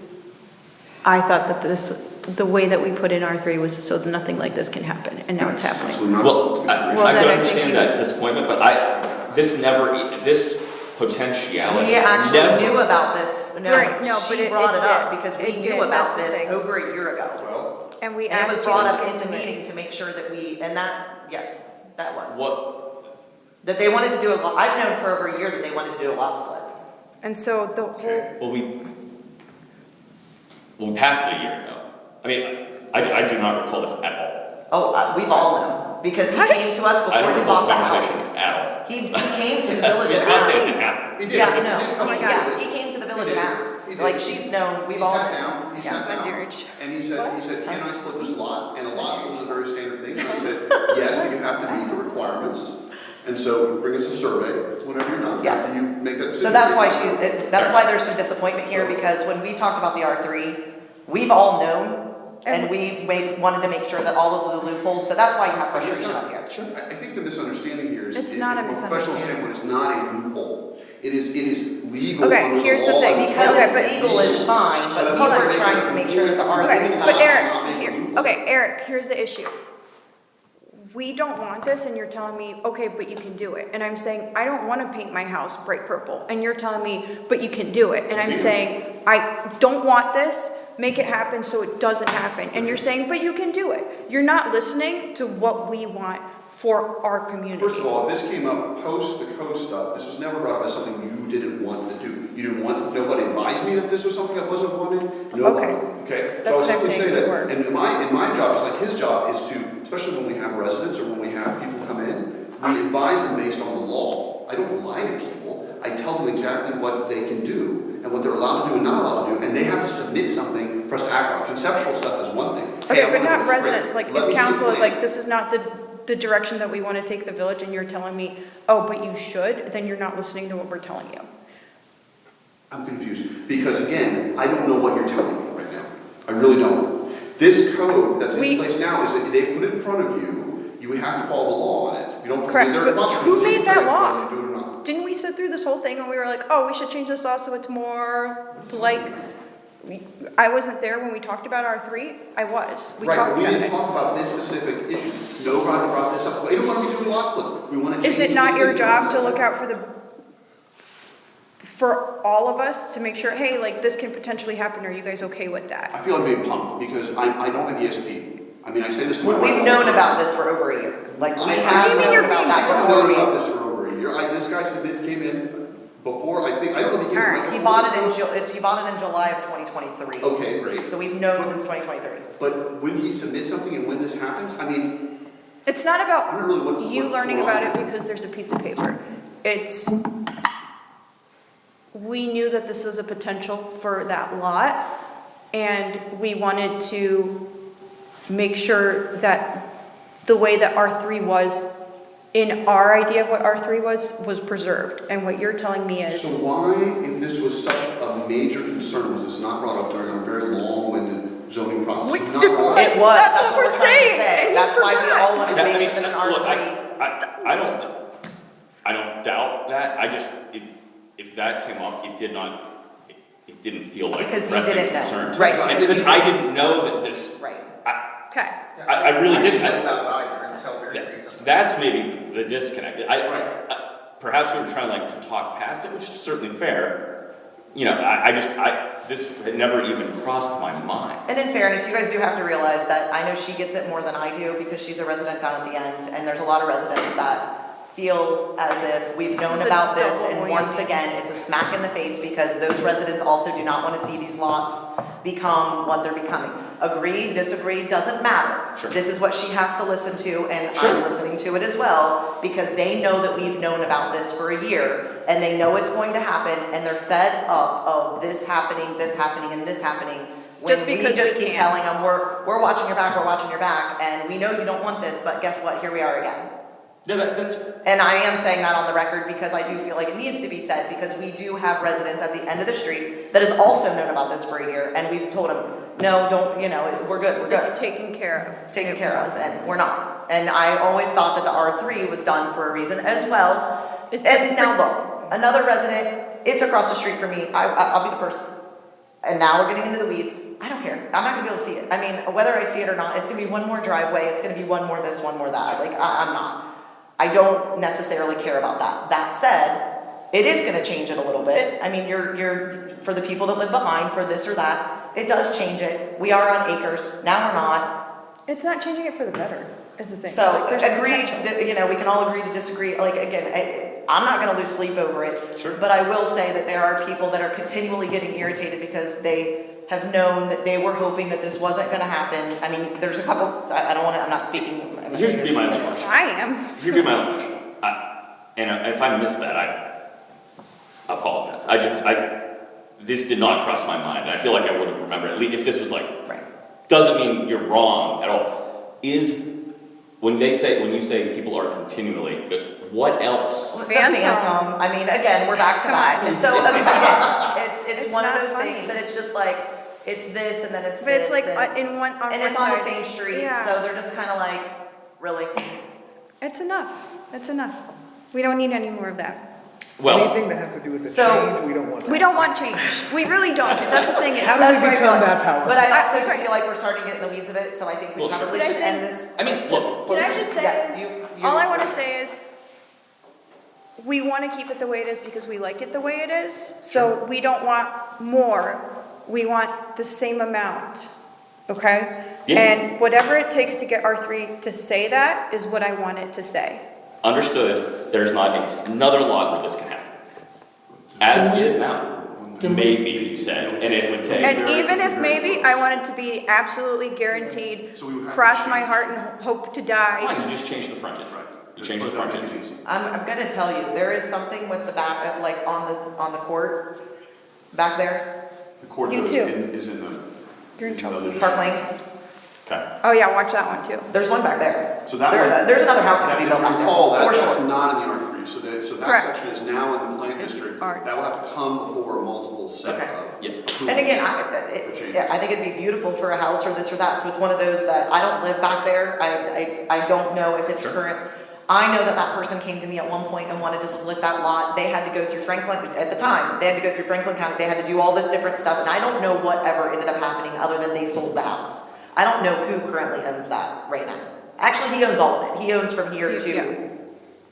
I thought that the way that we put in R3 was so that nothing like this can happen, and now it's happening. Absolutely not. Well, Well, I then could I think understand you- that disappointment, but this potentiality We actually never. knew about this, Right, no, but she it brought it up did. because we It knew did, about that's the this thing. over a year ago. Well, And we And it asked was you brought to up look in the into it. meeting to make sure that yes, that was. What, That they wanted to do a lot, I've known for over a year that they wanted to do a lot split. And so the whole, well, we passed it a year ago. I mean, I do not recall this at all. Oh, we've all known, because he What? came to us I before don't he recall bought this the house. conversation at all. He came to the village and I'm not saying it asked. didn't happen. he did. Yeah, He no, did come to the yeah, village. he came to the village He and did. asked. He did. Like, she's known, we've He all. sat down, he sat down, marriage. and he said, can I split this lot? And a lot split is a very standard thing, and I said, yes, but you have to meet the requirements And so bring us a survey whenever you're done, Yeah. after you make that decision. So that's why that's why there's some disappointment here, because when we talked about the R3, we've all known, and we wanted to make sure that all of the loopholes, so that's why you have But it's frustration not- up here. I think the misunderstanding here is, It's from not a a professional misunderstanding. standpoint, it's not a loophole. It is legal Okay, under the here's the law. thing. Because Okay, it's but- legal is fine, but That's we not were making trying it to make sure that the completely R3 Okay, would not- but come out. Eric, not making here, a loophole. okay, Eric, here's the issue. We don't want this, and you're telling me, okay, but you can do it. And I'm saying, I don't want to paint my house bright purple, and you're telling me, but you can do it. And I'm Okay. saying, I don't want this, make it happen so it doesn't happen. And you're saying, but you can do it. You're not listening to what we want for our community. First of all, if this came up post the coast stuff, this was never brought up as something you didn't want to do. You didn't want, nobody advised me that this was something I wasn't wanted, nobody, okay? So I was That's what I'm simply saying, saying good that, work. and in my job, it's like his job is to, especially when we have residents or when we have people come in, we advise them based on the law. I don't lie to people, I tell them exactly what they can do and what they're allowed to do and not allowed to do, and they have to submit something for us to act on. Conceptual stuff is one thing. Hey, Okay, I but wanna do not this, great. residents, like Let me if see a council is plan. like, this is not the direction that we want to take the village, and you're telling me, oh, but you should, then you're not listening to what we're telling you. I'm confused, because again, I don't know what you're telling me right now. I really don't. This code that's in We- place now is that they put it in front of you, you have to follow the law on it. You don't, Correct, there are but consequences. who You made can that take law? whether you do it or not. Didn't we sit through this whole thing and we were like, oh, we should change this law so it's more like, I wasn't there when we talked about R3, I was. We Right, but talked we about didn't it. talk about this specific issue. Nobody brought this up. We don't want to be doing lot split. We want to change. Is it not the your thing. job to look out for all of us to make sure, hey, like this can potentially happen, are you guys okay with that? I feel I'm being punked because I don't have ESP. I mean, I say this to my wife. We've all the known time. about this for over a year, like, we I have mean known you're about being- I that haven't before known about we. this for over a year. This guy came in before, I don't know if he came in. Alright, right He before bought the it in code. he bought it in July of 2023. Okay, great. So we've known since 2023. But when he submits something and when this happens, I mean, It's not I don't know really about you what's learning going about on. it because there's a piece of paper. It's, we knew that this was a potential for that lot, and we wanted to make sure that the way that R3 was, in our idea of what R3 was preserved. And what you're telling me so is, why, if this was such a major concern, was this not brought up during our very long-winded zoning process? We- Was it not brought up? It was, That's that's what what we're we're trying to saying, say. and you That's why we forgot. all wanted to I make mean, it an look, R3. I don't doubt that, if that came up, it didn't feel like a Because you pressing didn't know. concern. Right, And because because you I didn't- didn't know that this, Right. okay, I really didn't. know about it either until very recently. that's maybe the disconnect. Right. Perhaps we were trying like to talk past it, which is certainly fair. You know, this had never even crossed my mind. And in fairness, you guys do have to realize that I know she gets it more than I do because she's a resident down at the end, and there's a lot of residents that feel as if we've This known is a about this, double and whammy. once again, it's a smack in the face because those residents also do not want to see these lots become what they're becoming. Agree, disagree, doesn't matter. Sure. This is what she has to listen to, and Sure. I'm listening to it as well, because they know that we've known about this for a year, and they know it's going to happen, and they're fed up of this happening, and this happening. When Just because we just we keep can. telling them, we're watching your back, and we know you don't want this, but guess what, here we are again. No, that's, And I am saying that on the record because I do feel like it needs to be said, because we do have residents at the end of the street that has also known about this for a year, and we've told them, no, don't, we're good. it's taken care of. It's taken care of, and we're not. And I always thought that the R3 was done for a reason as well. And now look, another resident, it's across the street from me, I'll be the first. And now we're getting into the weeds. I don't care. I'm not gonna be able to see it. I mean, whether I see it or not, it's gonna be one more driveway, it's gonna be one more this, one more that. Like, I'm not. I don't necessarily care about that. That said, it is gonna change it a little bit. I mean, you're, for the people that live behind, for this or that, it does change it. We are on acres, now we're not. It's not changing it for the better, is the thing. It's So, like, there's agree potential. we can all agree to disagree. Like, again, I'm not gonna lose sleep over it. Sure. But I will say that there are people that are continually getting irritated because they have known that they were hoping that this wasn't gonna happen. I mean, there's a couple, I'm not speaking. I'm not Here's here be to my say only it. question. I am. Here'd be my only question. And if I missed that, I apologize. This did not cross my mind. I feel like I would have remembered, at least if this was like, Right. doesn't mean you're wrong at all. When you say people are continually, what else? The Phantom. Phantom, I mean, again, we're back to Come that. on. So, again, it's It's one of not those funny. things that it's just like, it's this and then it's But it's this like and- in one, on And one it's on the side. same street, Yeah. so they're just kinda like, really? It's enough, it's enough. We don't need any more of that. Well, Anything that has to do with the So- change, we don't want. We don't want change, we really don't, that's the thing. How do That's we where I feel become like- that powerful? But I also That's do right. feel like we're starting to get in the weeds of it, so I think we Well, sure. probably But I should end think- this. I mean, like, look- as Can I close- just say yes, is, you- all I wanna say is, we wanna keep it the way it is because we like it the way it is, so we don't want more, we want the same amount, okay? Yeah. And whatever it takes to get R3 to say that is what I want it to say. understood, there's not another lot where this can happen. As is now. Maybe, you said, and it would take. And even if maybe, I want it to be absolutely guaranteed, So we would have to cross my change. heart and hope to die. Fine, you just change the frontage. You change the frontage. I'm gonna tell you, there is something with the back, like on the court, back there, The court You is too. is in the. You're in is trouble. another Park district. Lane, Okay. Oh yeah, watch that one too. there's one back there. So that There- one. There's another house that could be built If back you there, recall, for that's sure. not in the R3, so that Correct. section is now in the plan district. Alright. That will have to come before a multiple set Okay. of. Yeah. approvals. And again, Or changes. I think it'd be beautiful for a house or this or that, so it's one of those that, I don't live back there, I don't know if it's Sure. current. I know that that person came to me at one point and wanted to split that lot, they had to go through Franklin, at the time, they had to go through Franklin County, they had to do all this different stuff, and I don't know whatever ended up happening other than they sold the house. I don't know who currently owns that right now. Actually, he owns all of it, he owns from here Yeah. to,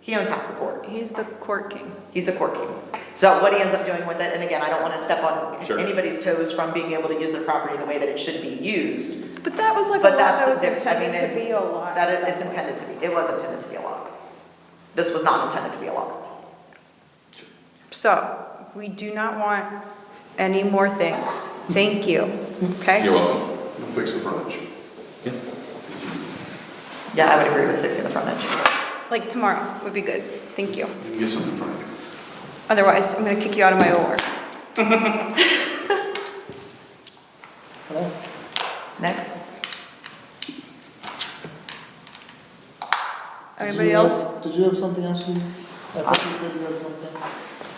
he owns half the court. He's the court king. He's the court king. So what he ends up doing with it, and again, I don't wanna step on Sure. anybody's toes from being able to use their property the way that it should be used. But that was like a But lot that's that was different, I mean, intended to be a lot. that is, it's intended to be, it was intended to be a lot. This was not intended to be a lot. So, we do not want any more things. Thank you, okay? You're welcome. We'll fix the frontage. Yeah. It's easy. Yeah, I would agree with fixing the frontage. Like tomorrow would be good. Thank you. You can get something in front of you. Otherwise, I'm gonna kick you out of my own work. Next. Anybody else? Did you have something else you, I thought you said you had something.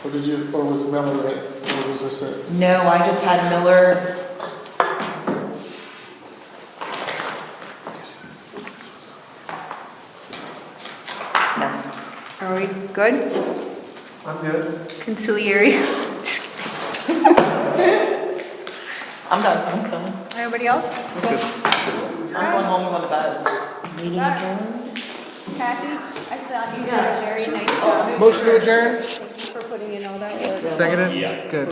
Or did you, or was Miller it, or was this it? No, I just had Miller. No. Are we good? I'm good. Conciliary? I'm done, I'm done. Anybody else? I'm going home, I'm going to bed. Meeting adjourned? Kathy, I thought you did a very nice job. Motion to adjourn, Thank you for putting in all that work. seconded? Yeah. Good.